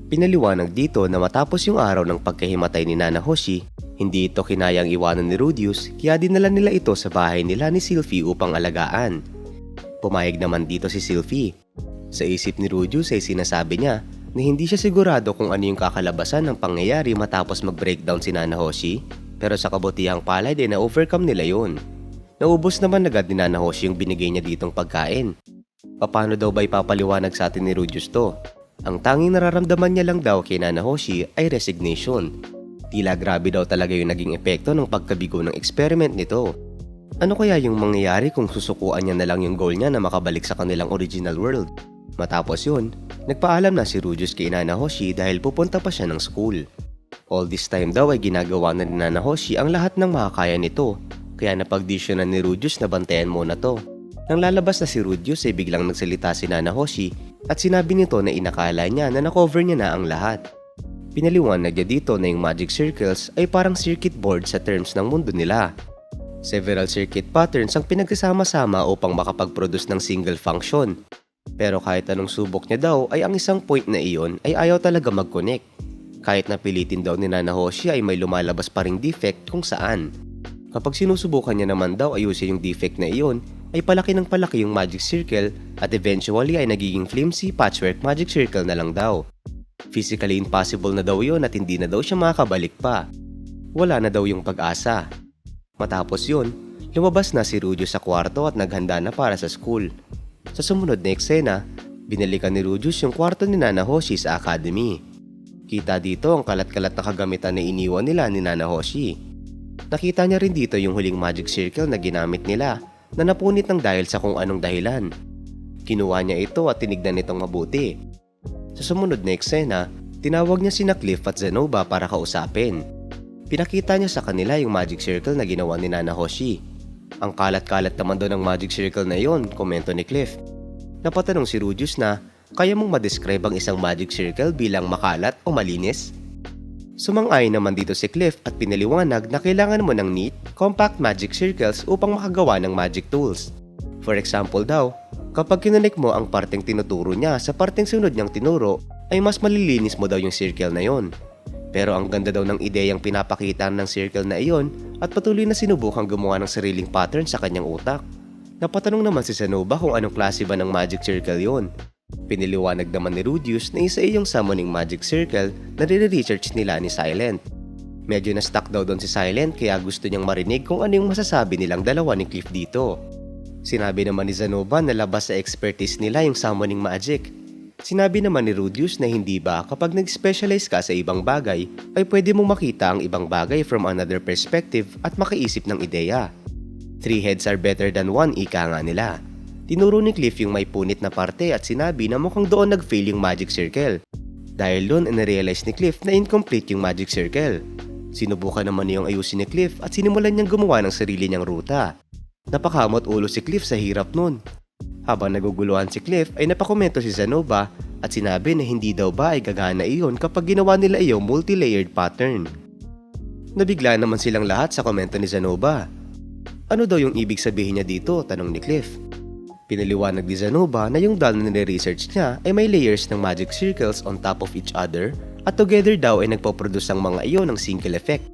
Pinaliwanag dito na matapos yung araw ng pagkahimatay ni Nanahoshi, hindi ito kinayang iwanan ni Rudius kaya dinala nila ito sa bahay nila ni Sylvie upang alagaan. Pumayag naman dito si Sylvie. Sa isip ni Rudius ay sinasabi niya na hindi siya sigurado kung ano yung kakalabasan ng pangyayari matapos mag-breakdown si Nanahoshi, pero sa kabutihang palad ay na-overcome nila yun. Naubos naman agad ni Nanahoshi yung binigay niya ditong pagkain. Paano daw ba ipapaliwanag sa atin ni Rudius to? Ang tanging nararamdaman niya lang daw kay Nanahoshi ay resignation. Tila grabe daw talaga yung naging epekto ng pagkabigo ng experiment nito. Ano kaya yung mangyayari kung susukuan niya na lang yung goal niya na makabalik sa kanilang original world? Matapos yun, nagpaalam na si Rudius kay Nanahoshi dahil pupunta pa siya ng school. All this time daw ay ginagawa na ni Nanahoshi ang lahat ng makakaya nito, kaya napagdesisyonan ni Rudius na bantayan muna to. Nang lalabas na si Rudius ay biglang nagsalita si Nanahoshi at sinabi nito na inakala niya na nakover niya na ang lahat. Pinaliwanag niya dito na yung magic circles ay parang circuit board sa terms ng mundo nila. Several circuit patterns ang pinagsasama-sama upang makapag-produce ng single function. Pero kahit anong subok niya daw ay ang isang point na iyon ay ayaw talaga mag-connect. Kahit napilitin daw ni Nanahoshi ay may lumalabas pa ring defect kung saan. Kapag sinusubukan niya naman daw ayusin yung defect na iyon, ay palaki ng palaki yung magic circle at eventually ay nagiging flimsy patchwork magic circle na lang daw. Physically impossible na daw yun at hindi na daw siya makakabalik pa. Wala na daw yung pag-asa. Matapos yun, lumabas na si Rudius sa kwarto at naghanda na para sa school. Sa sumunod na eksena, binalikan ni Rudius yung kwarto ni Nanahoshi sa academy. Kita dito ang kalat-kalat na kagamitan na iniwan nila ni Nanahoshi. Nakita niya rin dito yung huling magic circle na ginamit nila na napunit ng dahil sa kung anong dahilan. Kinuha niya ito at tinignan itong mabuti. Sa sumunod na eksena, tinawag niya sina Cliff at Zenoba para kausapin. Pinakita niya sa kanila yung magic circle na ginawa ni Nanahoshi. Ang kalat-kalat naman doon ng magic circle na yon, komento ni Cliff. Napatanong si Rudius na, kaya mong ma-describe ang isang magic circle bilang makalat o malinis? Sumang-ayon naman dito si Cliff at pinaliwanag na kailangan mo ng neat, compact magic circles upang makagawa ng magic tools. For example daw, kapag kinonek mo ang parteng tinuturo niya sa parteng sunod niyang tinuro, ay mas malilinis mo daw yung circle na yon. Pero ang ganda daw ng ideyang pinapakita ng circle na iyon at patuloy na sinubukang gumawa ng sariling pattern sa kanyang utak. Napatanong naman si Zenoba kung anong klase ba ng magic circle yon. Piniliwanag naman ni Rudius na isa yung summoning magic circle na re-research nila ni Silent. Medyo na-stuck daw doon si Silent kaya gusto niyang marinig kung ano yung masasabi nilang dalawa ni Cliff dito. Sinabi naman ni Zenoba na labas sa expertise nila yung summoning magic. Sinabi naman ni Rudius na hindi ba kapag nag-specialize ka sa ibang bagay ay pwede mong makita ang ibang bagay from another perspective at makaisip ng ideya. 3 heads are better than 1 ika nga nila. Tinuro ni Cliff yung may punit na parte at sinabi na mukhang doon nag-fail yung magic circle. Dahil doon na-realize ni Cliff na incomplete yung magic circle. Sinubukan naman niyang ayusin ni Cliff at sinimulan niyang gumawa ng sarili niyang ruta. Napakamot ulo si Cliff sa hirap nun. Habang naguguluhan si Cliff ay napakomento si Zenoba at sinabi na hindi daw ba ay gagana iyon kapag ginawa nila iyong multi-layered pattern. Nabigla naman silang lahat sa komento ni Zenoba. Ano daw yung ibig sabihin niya dito? Tanong ni Cliff. Pinaliwanag ni Zenoba na yung doll na nire-research niya ay may layers ng magic circles on top of each other at together daw ay nagpo-produce ang mga iyon ng single effect.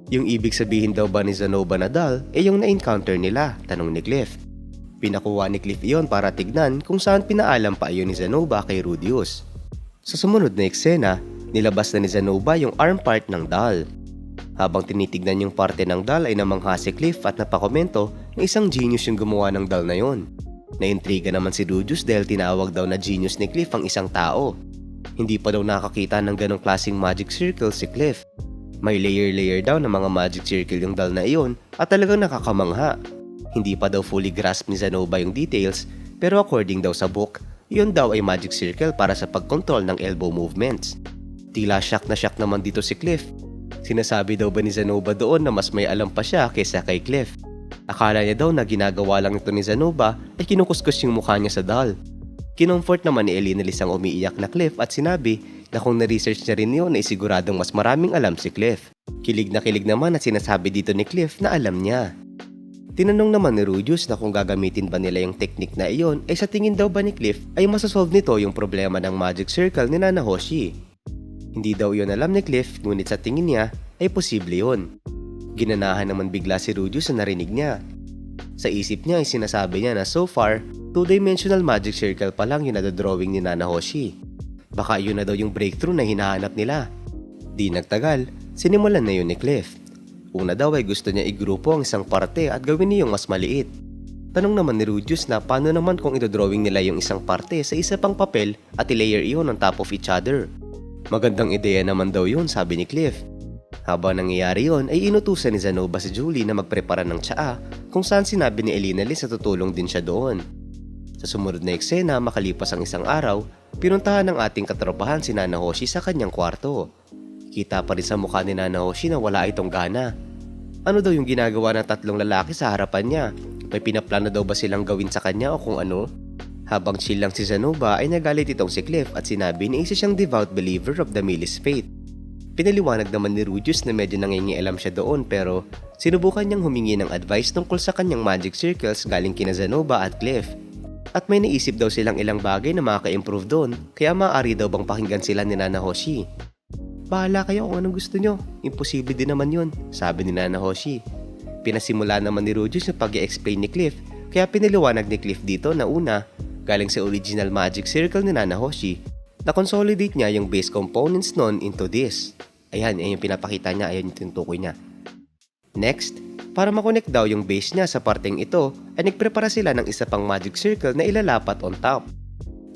Yung ibig sabihin daw ba ni Zenoba na doll ay yung na-encounter nila? Tanong ni Cliff. Pinakuha ni Cliff iyon para tignan kung saan pinaalam pa iyon ni Zenoba kay Rudius. Sa sumunod na eksena, nilabas na ni Zenoba yung arm part ng doll. Habang tinitignan yung parte ng doll ay namangha si Cliff at napakomento na isang genius yung gumawa ng doll na yon. Naintriga naman si Rudius dahil tinawag daw na genius ni Cliff ang isang tao. Hindi pa daw nakakita ng ganong klaseng magic circle si Cliff. May layer-layer daw ng mga magic circle yung doll na iyon at talagang nakakamangha. Hindi pa daw fully grasp ni Zenoba yung details pero according daw sa book, yun daw ay magic circle para sa pagkontrol ng elbow movements. Tila shock na shock naman dito si Cliff. Sinasabi daw ba ni Zenoba doon na mas may alam pa siya kaysa kay Cliff? Akala niya daw na ginagawa lang ito ni Zenoba ay kinukuskus yung mukha niya sa doll. Kinomfort naman ni Elena Liz ang umiiyak na Cliff at sinabi na kung na-research niya rin yun ay siguradong mas maraming alam si Cliff. Kilig na kilig naman at sinasabi dito ni Cliff na alam niya. Tinanong naman ni Rudius na kung gagamitin ba nila yung technique na iyon ay sa tingin daw ba ni Cliff ay masasolve nito yung problema ng magic circle ni Nanahoshi. Hindi daw yun alam ni Cliff ngunit sa tingin niya ay posible yun. Ginanahan naman bigla si Rudius sa narinig niya. Sa isip niya ay sinasabi niya na so far, 2-dimensional magic circle pa lang yung nadodrawing ni Nanahoshi. Baka yun na daw yung breakthrough na hinahanap nila. Di nagtagal, sinimulan na yun ni Cliff. Una daw ay gusto niya igrupo ang isang parte at gawin niyong mas maliit. Tanong naman ni Rudius na paano naman kung idodrawing nila yung isang parte sa isa pang papel at i-layer iyon on top of each other. Magandang ideya naman daw yun, sabi ni Cliff. Habang nangyayari yon ay inutusan ni Zenoba si Julie na magprepara ng tsaa kung saan sinabi ni Elena Liz na tutulong din siya doon. Sa sumunod na eksena makalipas ang isang araw, pinuntahan ng ating katropahan si Nanahoshi sa kanyang kwarto. Kita pa rin sa mukha ni Nanahoshi na wala itong gana. Ano daw yung ginagawa ng tatlong lalaki sa harapan niya? May pinaplano daw ba silang gawin sa kanya o kung ano? Habang chill lang si Zanoba ay nagalit itong si Cliff at sinabi na isa siyang devout believer of the Millis faith. Pinaliwanag naman ni Rudius na medyo nangingialam siya doon pero sinubukan niyang humingi ng advice tungkol sa kanyang magic circles galing kina Zanoba at Cliff. At may naisip daw silang ilang bagay na makaka-improve doon kaya maaari daw bang pakinggan sila ni Nanahoshi. Bahala kayo kung anong gusto nyo. Imposible din naman yun, sabi ni Nanahoshi. Pinasimula naman ni Rudius yung pag-i-explain ni Cliff, kaya pinaliwanag ni Cliff dito na una, galing sa original magic circle ni Nanahoshi, na-consolidate niya yung base components nun into this. Ayan yung pinapakita niya, ayan yung tinutukoy niya. Next, para makonect daw yung base niya sa parteng ito, ay nagprepara sila ng isa pang magic circle na ilalapat on top.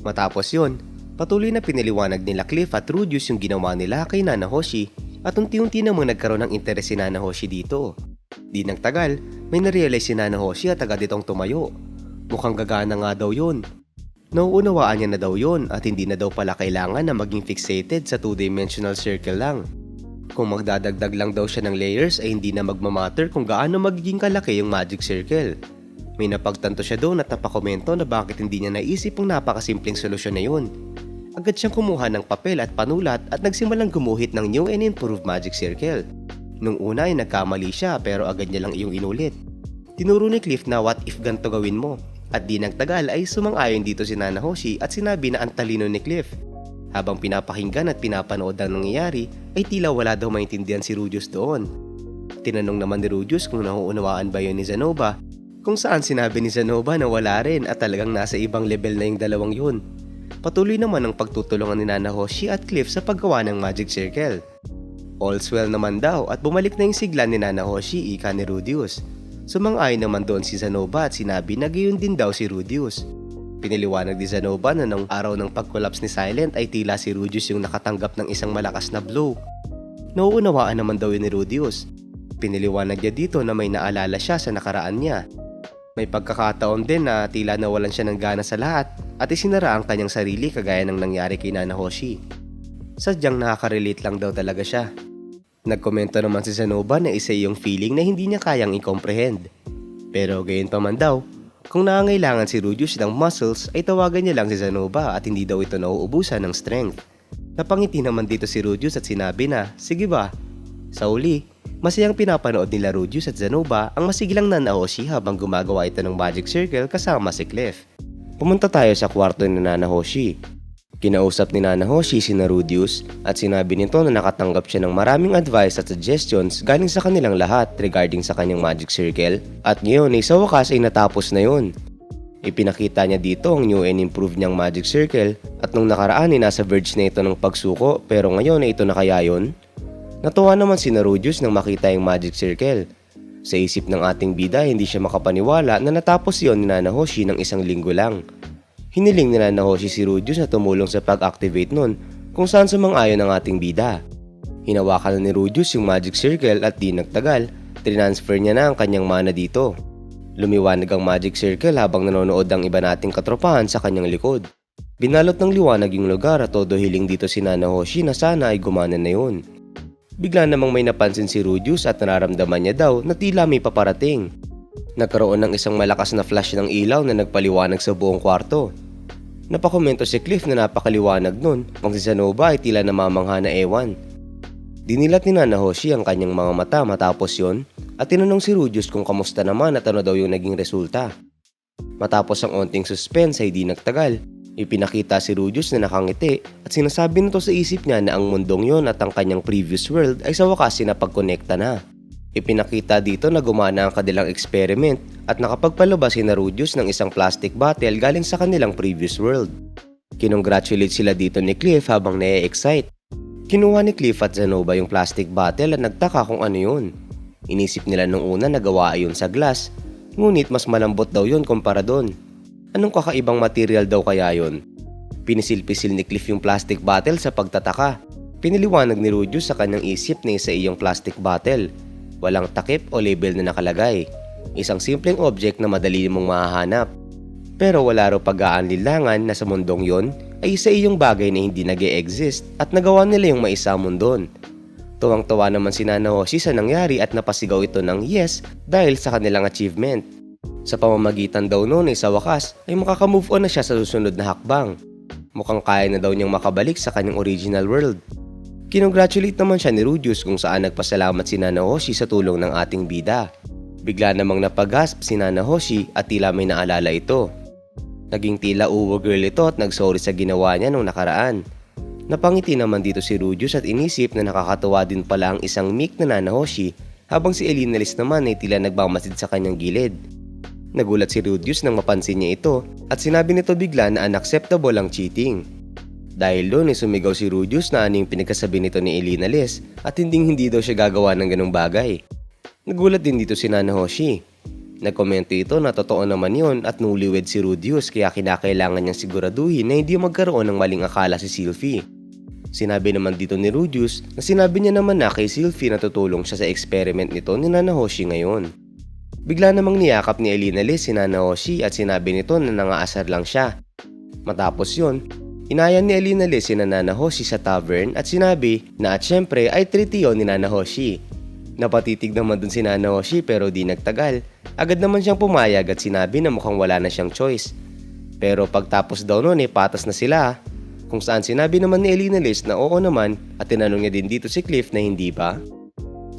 Matapos yun, patuloy na pinaliwanag nila Cliff at Rudius yung ginawa nila kay Nanahoshi at unti-unti namang nagkaroon ng interes si Nanahoshi dito. Di nagtagal, may narealize si Nanahoshi at agad itong tumayo. Mukhang gagana nga daw yun. Nauunawaan niya na daw yun at hindi na daw pala kailangan na maging fixated sa 2-dimensional circle lang. Kung magdadagdag lang daw siya ng layers ay hindi na magmamatter kung gaano magiging kalaki yung magic circle. May napagtanto siya doon at napakomento na bakit hindi niya naisip ang napakasimpleng solusyon na yun. Agad siyang kumuha ng papel at panulat at nagsimulang gumuhit ng new and improved magic circle. Nung una ay nagkamali siya pero agad niya lang iyong inulit. Tinuro ni Cliff na what if ganito gawin mo at di nagtagal ay sumang-ayon dito si Nanahoshi at sinabi na ang talino ni Cliff. Habang pinapakinggan at pinapanood ang nangyayari ay tila wala daw maintindihan si Rudius doon. Tinanong naman ni Rudius kung nauunawaan ba yun ni Zanoba, kung saan sinabi ni Zanoba na wala rin at talagang nasa ibang level na yung dalawang yun. Patuloy naman ang pagtutulungan ni Nanahoshi at Cliff sa paggawa ng magic circle. All's well naman daw at bumalik na yung sigla ni Nanahoshi, ika ni Rudius. Sumang-ayon naman doon si Zanoba at sinabi na gayon din daw si Rudius. Piniliwanag ni Zanoba na nung araw ng pag-collapse ni Silent ay tila si Rudius yung nakatanggap ng isang malakas na blow. Nauunawaan naman daw yun ni Rudius. Piniliwanag niya dito na may naalala siya sa nakaraan niya. May pagkakataon din na tila nawalan siya ng gana sa lahat at isinara ang kanyang sarili kagaya ng nangyari kay Nanahoshi. Sadyang nakaka-relate lang daw talaga siya. Nagkomento naman si Zanoba na isa yung feeling na hindi niya kayang i-comprehend. Pero gayon pa man daw, kung nangangailangan si Rudius ng muscles ay tawagan niya lang si Zanoba at hindi daw ito nauubusan ng strength. Napangiti naman dito si Rudius at sinabi na, sige ba? Sa uli, masayang pinapanood nila Rudius at Zanoba ang masigilang Nanahoshi habang gumagawa ito ng magic circle kasama si Cliff. Pumunta tayo sa kwarto ni Nanahoshi. Kinausap ni Nanahoshi si Rudius at sinabi nito na nakatanggap siya ng maraming advice at suggestions galing sa kanilang lahat regarding sa kanyang magic circle at ngayon ay sa wakas ay natapos na yun. Ipinakita niya dito ang new and improved niyang magic circle at nung nakaraan ay nasa verge na ito ng pagsuko pero ngayon ay ito na kaya yun? Natuwa naman si Rudius nang makita yung magic circle. Sa isip ng ating bida hindi siya makapaniwala na natapos yon ni Nanahoshi ng isang linggo lang. Hiniling ni Nanahoshi si Rudius na tumulong sa pag-activate nun kung saan sumang-ayon ang ating bida. Hinawakan na ni Rudius yung magic circle at di nagtagal, transfer niya na ang kanyang mana dito. Lumiwanag ang magic circle habang nanonood ang iba nating katropahan sa kanyang likod. Binalot ng liwanag yung lugar at todo hiling dito si Nanahoshi na sana ay gumana na yun. Bigla namang may napansin si Rudius at nararamdaman niya daw na tila may paparating. Nagkaroon ng isang malakas na flash ng ilaw na nagpaliwanag sa buong kwarto. Napakomento si Cliff na napakaliwanag nun, kung si Zanoba ay tila namamangha na ewan. Dinilat ni Nanahoshi ang kanyang mga mata matapos yon at tinanong si Rudius kung kamusta naman at ano daw yung naging resulta. Matapos ang onting suspense ay di nagtagal, ipinakita si Rudius na nakangiti at sinasabi nito sa isip niya na ang mundong yon at ang kanyang previous world ay sa wakas sinapagkonekta na. Ipinakita dito na gumana ang kanilang experiment at nakapagpalabas si Rudius ng isang plastic bottle galing sa kanilang previous world. Kinongratulate sila dito ni Cliff habang na-excite. Kinuha ni Cliff at Zanoba yung plastic bottle at nagtaka kung ano yun. Inisip nila nung una na gawa yun sa glass, ngunit mas malambot daw yun kumpara doon. Anong kakaibang material daw kaya yun? Pinisil-pisil ni Cliff yung plastic bottle sa pagtataka. Piniliwanag ni Rudius sa kanyang isip na isa iyong plastic bottle. Walang takip o label na nakalagay. Isang simpleng object na madali mong mahahanap. Pero wala raw pag-aanlinlangan na sa mundong yon ay isa iyong bagay na hindi nag-e-exist at nagawa nila yung maisamon doon. Tuwang-tuwa naman si Nanahoshi sa nangyari at napasigaw ito ng yes dahil sa kanilang achievement. Sa pamamagitan daw noon ay sa wakas ay makakamove on na siya sa susunod na hakbang. Mukhang kaya na daw niyang makabalik sa kanyang original world. Kinongratulate naman siya ni Rudius kung saan nagpasalamat si Nanahoshi sa tulong ng ating bida. Bigla namang napagasp si Nanahoshi at tila may naalala ito. Naging tila uwo girl ito at nagsorry sa ginawa niya nung nakaraan. Napangiti naman dito si Rudius at inisip na nakakatuwa din pala ang isang meek na Nanahoshi habang si Elinalis naman ay tila nagbamasid sa kanyang gilid. Nagulat si Rudius nang mapansin niya ito at sinabi nito bigla na unacceptable ang cheating. Dahil doon ay sumigaw si Rudius na ano yung pinagkasabi nito ni Elinalis at hindi daw siya gagawa ng ganong bagay. Nagulat din dito si Nanahoshi. Nagkomento ito na totoo naman yon at newlywed si Rudius kaya kinakailangan niyang siguraduhin na hindi magkaroon ng maling akala si Sylvie. Sinabi naman dito ni Rudius na sinabi niya naman na kay Sylvie na tutulong siya sa experiment nito ni Nanahoshi ngayon. Bigla namang niyakap ni Elinalis si Nanahoshi at sinabi nito na nangaasar lang siya. Matapos yon, inayan ni Elinalis si Nanahoshi sa tavern at sinabi na at syempre ay treat yun ni Nanahoshi. Napatitig naman dun si Nanahoshi pero di nagtagal. Agad naman siyang pumayag at sinabi na mukhang wala na siyang choice. Pero pagtapos daw nun patas na sila. Kung saan sinabi naman ni Elinalis na oo naman at tinanong niya din dito si Cliff na hindi ba.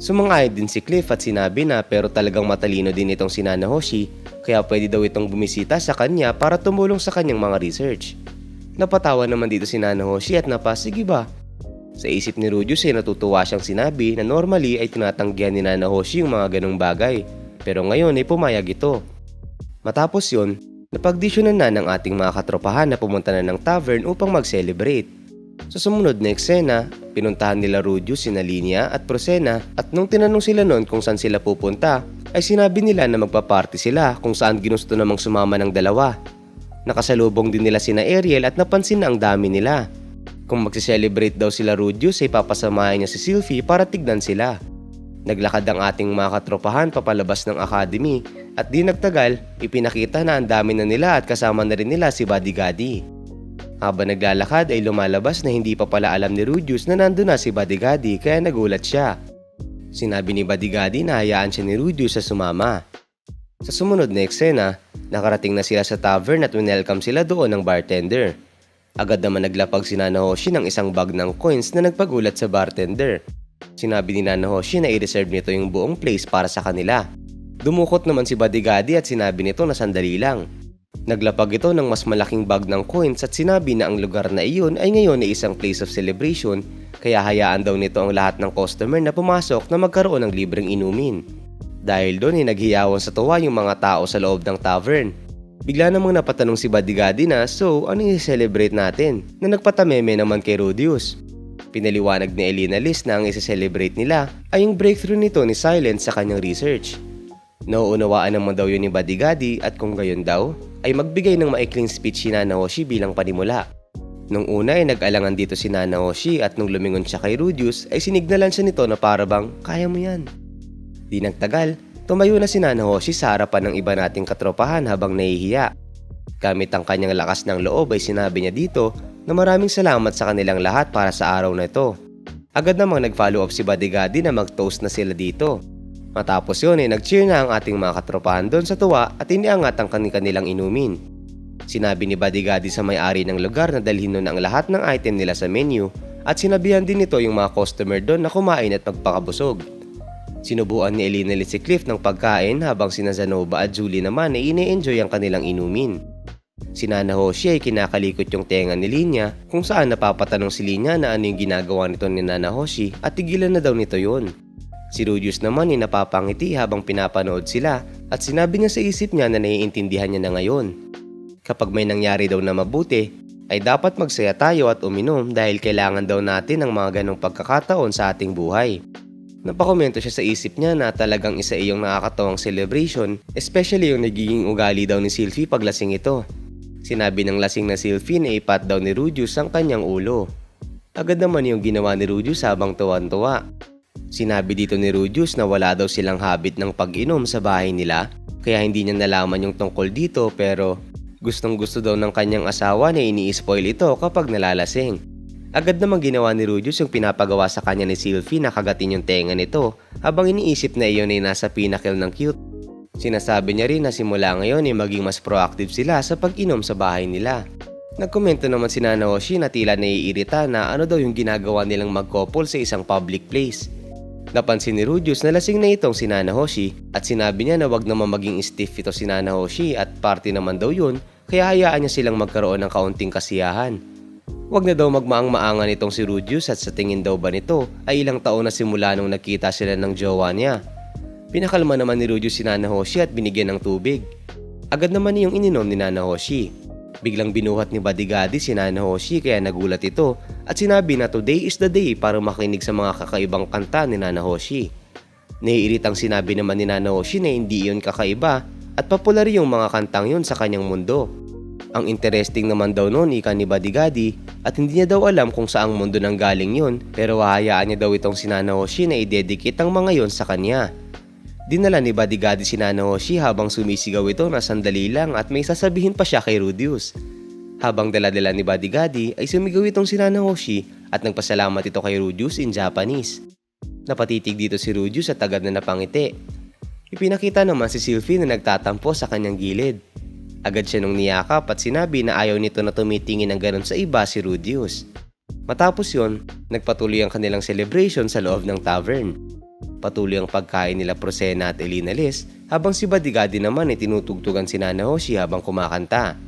Sumang-ayon din si Cliff at sinabi na pero talagang matalino din itong si Nanahoshi kaya pwede daw itong bumisita sa kanya para tumulong sa kanyang mga research. Napatawa naman dito si Nanahoshi at sige ba? Sa isip ni Rudius ay natutuwa siyang sinabi na normally ay tinatanggihan ni Nanahoshi yung mga ganong bagay pero ngayon ay pumayag ito. Matapos yun, napagdisyonan na ng ating mga katropahan na pumunta na ng tavern upang mag-celebrate. Sa sumunod na eksena, pinuntahan nila Rudius, sina Linya at Prosena at nung tinanong sila noon kung saan sila pupunta, ay sinabi nila na magpa-party sila kung saan ginusto namang sumama ng dalawa. Nakasalubong din nila sina Ariel at napansin na ang dami nila. Kung magsi-celebrate daw sila Rudius ay papasamahin niya si Sylvie para tignan sila. Naglakad ang ating mga katropahan papalabas ng academy at di nagtagal, ipinakita na ang dami na nila at kasama na rin nila si Badigadi. Habang naglalakad ay lumalabas na hindi pa pala alam ni Rudius na nandun na si Badigadi kaya nagulat siya. Sinabi ni Badigadi na hayaan siya ni Rudius sa sumama. Sa sumunod na eksena, nakarating na sila sa tavern at welcome sila doon ng bartender. Agad naman naglapag si Nanahoshi ng isang bag ng coins na nagpagulat sa bartender. Sinabi ni Nanahoshi na i-reserve nito yung buong place para sa kanila. Dumukot naman si Badigadi at sinabi nito na sandali lang. Naglapag ito ng mas malaking bag ng coins at sinabi na ang lugar na iyon ay ngayon ay isang place of celebration kaya hayaan daw nito ang lahat ng customer na pumasok na magkaroon ng libreng inumin. Dahil doon ay naghiyawan sa tuwa yung mga tao sa loob ng tavern. Bigla namang napatanong si Badigadi na so ano yung i-celebrate natin na nagpatameme naman kay Rudius. Pinaliwanag ni Elinalis na ang i-celebrate nila ay yung breakthrough nito ni Silence sa kanyang research. Nauunawaan naman daw yun ni Badigadi at kung gayon daw ay magbigay ng maikling speech si Nanahoshi bilang panimula. Nung una ay nag-alangan dito si Nanahoshi at nung lumingon siya kay Rudius ay sinignalan siya nito na para bang kaya mo yan. Di nagtagal, tumayo na si Nanahoshi sa harapan ng iba nating katropahan habang nahihiya. Gamit ang kanyang lakas ng loob ay sinabi niya dito na maraming salamat sa kanilang lahat para sa araw na ito. Agad namang nag-follow up si Badigadi na mag-toast na sila dito. Matapos yun ay nag-cheer na ang ating mga katropahan doon sa tuwa at iniangat ang kanilang inumin. Sinabi ni Badigadi sa may-ari ng lugar na dalhin nun ang lahat ng item nila sa menu at sinabihan din nito yung mga customer doon na kumain at magpakabusog. Sinubuan ni Elinalis si Cliff ng pagkain habang sina Zanoba at Julie naman ay ine-enjoy ang kanilang inumin. Si Nanahoshi ay kinakalikot yung tenga ni Linya kung saan napapatanong si Linya na ano yung ginagawa nito ni Nanahoshi at tigilan na daw nito yun. Si Rudius naman ay napapangiti habang pinapanood sila at sinabi niya sa isip niya na naiintindihan niya na ngayon. Kapag may nangyari daw na mabuti, ay dapat magsaya tayo at uminom dahil kailangan daw natin ng mga ganong pagkakataon sa ating buhay. Napakomento siya sa isip niya na talagang isa iyong nakakatawang celebration, especially yung nagiging ugali daw ni Sylvie pag lasing ito. Sinabi ng lasing na Sylvie na ipat daw ni Rudius ang kanyang ulo. Agad naman yung ginawa ni Rudius habang tuwan-tuwa. Sinabi dito ni Rudius na wala daw silang habit ng pag-inom sa bahay nila kaya hindi niya nalaman yung tungkol dito pero gustong gusto daw ng kanyang asawa na ini-spoil ito kapag nalalasing. Agad namang ginawa ni Rudius yung pinapagawa sa kanya ni Sylvie na kagatin yung tenga nito habang iniisip na iyon ay nasa pinnacle ng cute. Sinasabi niya rin na simula ngayon ay maging mas proactive sila sa pag-inom sa bahay nila. Nagkomento naman si Nanahoshi na tila naiirita na ano daw yung ginagawa nilang mag-couple sa isang public place. Napansin ni Rudius na lasing na itong si Nanahoshi at sinabi niya na wag naman maging stiff ito si Nanahoshi at party naman daw yun kaya hayaan niya silang magkaroon ng kaunting kasiyahan. Wag na daw magmaang-maangan itong si Rudius at sa tingin daw ba nito ay ilang taon na simula nung nakita sila ng jowa niya. Pinakalma naman ni Rudius si Nanahoshi at binigyan ng tubig. Agad naman niyong ininom ni Nanahoshi. Biglang binuhat ni Bodyguard si Nanahoshi kaya nagulat ito at sinabi na today is the day para makinig sa mga kakaibang kanta ni Nanahoshi. Naiiritang sinabi naman ni Nanahoshi na hindi iyon kakaiba at popular yung mga kantang yun sa kanyang mundo. Ang interesting naman daw noon ika ni Bodyguard at hindi niya daw alam kung saang mundo nang galing yun pero hahayaan niya daw itong si Nanahoshi na idedicate ang mga yon sa kanya. Dinala ni Bodyguard si Nanahoshi habang sumisigaw ito na sandali lang at may sasabihin pa siya kay Rudius. Habang dala-dala ni Bodyguard ay sumigaw itong si Nanahoshi at nagpasalamat ito kay Rudius in Japanese. Napatitig dito si Rudius at agad na napangiti. Ipinakita naman si Sylvie na nagtatampo sa kanyang gilid. Agad siya nung niyakap at sinabi na ayaw nito na tumitingin ng ganon sa iba si Rudius. Matapos yon, nagpatuloy ang kanilang celebration sa loob ng tavern. Patuloy ang pagkain nila Prosena at Elina Liz habang si Bodyguard naman ay tinutugtugan si Nanahoshi habang kumakanta.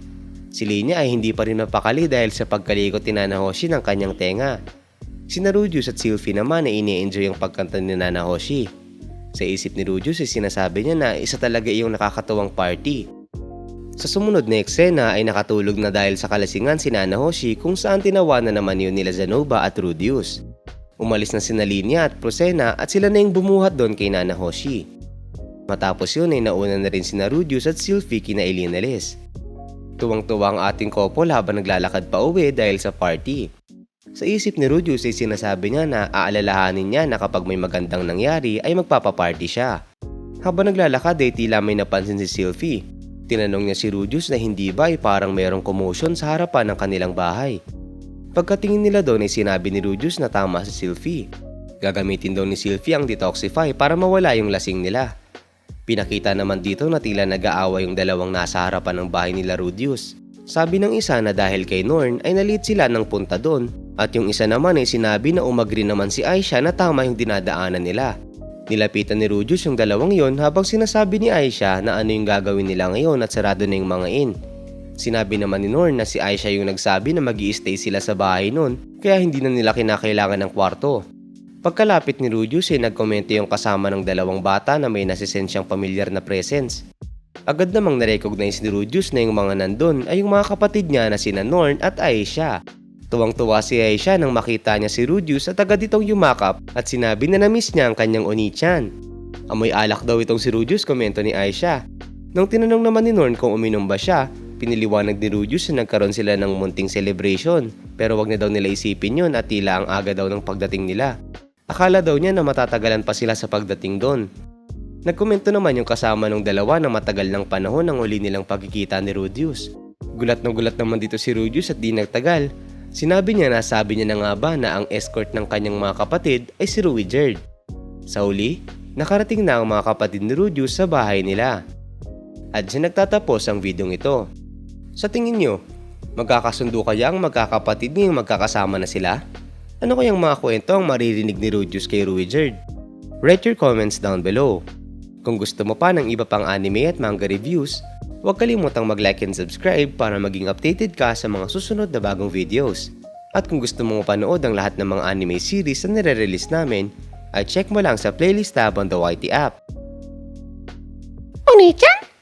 Si Linya ay hindi pa rin mapakali dahil sa pagkalikot ni Nanahoshi ng kanyang tenga. Sina Rudius at Sylvie naman ay ini-enjoy ang pagkanta ni Nanahoshi. Sa isip ni Rudius ay sinasabi niya na isa talaga iyong nakakatuwang party. Sa sumunod na eksena ay nakatulog na dahil sa kalasingan si Nanahoshi kung saan tinawanan naman yun nila Zanoba at Rudius. Umalis na sina Linya at Prosena at sila na yung bumuhat doon kay Nanahoshi. Matapos yun ay nauna na rin sina Rudius at Sylvie kina Elina Liz. Tuwang-tuwa ang ating couple habang naglalakad pa uwi dahil sa party. Sa isip ni Rudius ay sinasabi niya na aalalahanin niya na kapag may magandang nangyari ay magpapaparty siya. Habang naglalakad ay tila may napansin si Sylvie. Tinanong niya si Rudius na hindi ba ay parang mayroong commotion sa harapan ng kanilang bahay. Pagkatingin nila doon ay sinabi ni Rudius na tama si Sylvie. Gagamitin daw ni Sylvie ang detoxify para mawala yung lasing nila. Pinakita naman dito na tila nag-aaway yung dalawang nasa harapan ng bahay nila Rudius. Sabi ng isa na dahil kay Norn ay nalit sila ng punta doon at yung isa naman ay sinabi na umagri naman si Aisha na tama yung dinadaanan nila. Nilapitan ni Rudius yung dalawang yon habang sinasabi ni Aisha na ano yung gagawin nila ngayon at sarado na yung mga inn. Sinabi naman ni Norn na si Aisha yung nagsabi na mag-i-stay sila sa bahay nun kaya hindi na nila kinakailangan ng kwarto. Pagkalapit ni Rudius ay nagkomento yung kasama ng dalawang bata na may nasisensyang pamilyar na presence. Agad namang na-recognize ni Rudius na yung mga nandun ay yung mga kapatid niya na sina Norn at Aisha. Tuwang-tuwa si Aisha nang makita niya si Rudius at agad itong yumakap at sinabi na na-miss niya ang kanyang Oni-chan. Amoy alak daw itong si Rudius, komento ni Aisha. Nung tinanong naman ni Norn kung uminom ba siya, piniliwanag ni Rudius na nagkaroon sila ng munting celebration pero wag na daw nila isipin yun at tila ang aga daw ng pagdating nila. Akala daw niya na matatagalan pa sila sa pagdating doon. Nagkomento naman yung kasama ng dalawa na matagal ng panahon ang uli nilang pagkikita ni Rudius. Gulat na gulat naman dito si Rudius at di nagtagal. Sinabi niya na sabi niya na nga ba na ang escort ng kanyang mga kapatid ay si Ruijerd. Sa huli, nakarating na ang mga kapatid ni Rudius sa bahay nila. At siya nagtatapos ang videong ito. Sa tingin nyo, magkakasundo kaya ang magkakapatid ngayong magkakasama na sila? Ano kayang mga kwento ang maririnig ni Rudius kay Ruijerd? Write your comments down below. Kung gusto mo pa ng iba pang anime at manga reviews, huwag kalimutang mag-like and subscribe para maging updated ka sa mga susunod na bagong videos. At kung gusto mo mapanood ang lahat ng mga anime series na nire-release namin, ay check mo lang sa playlist tab on the YT app. Oni-chan?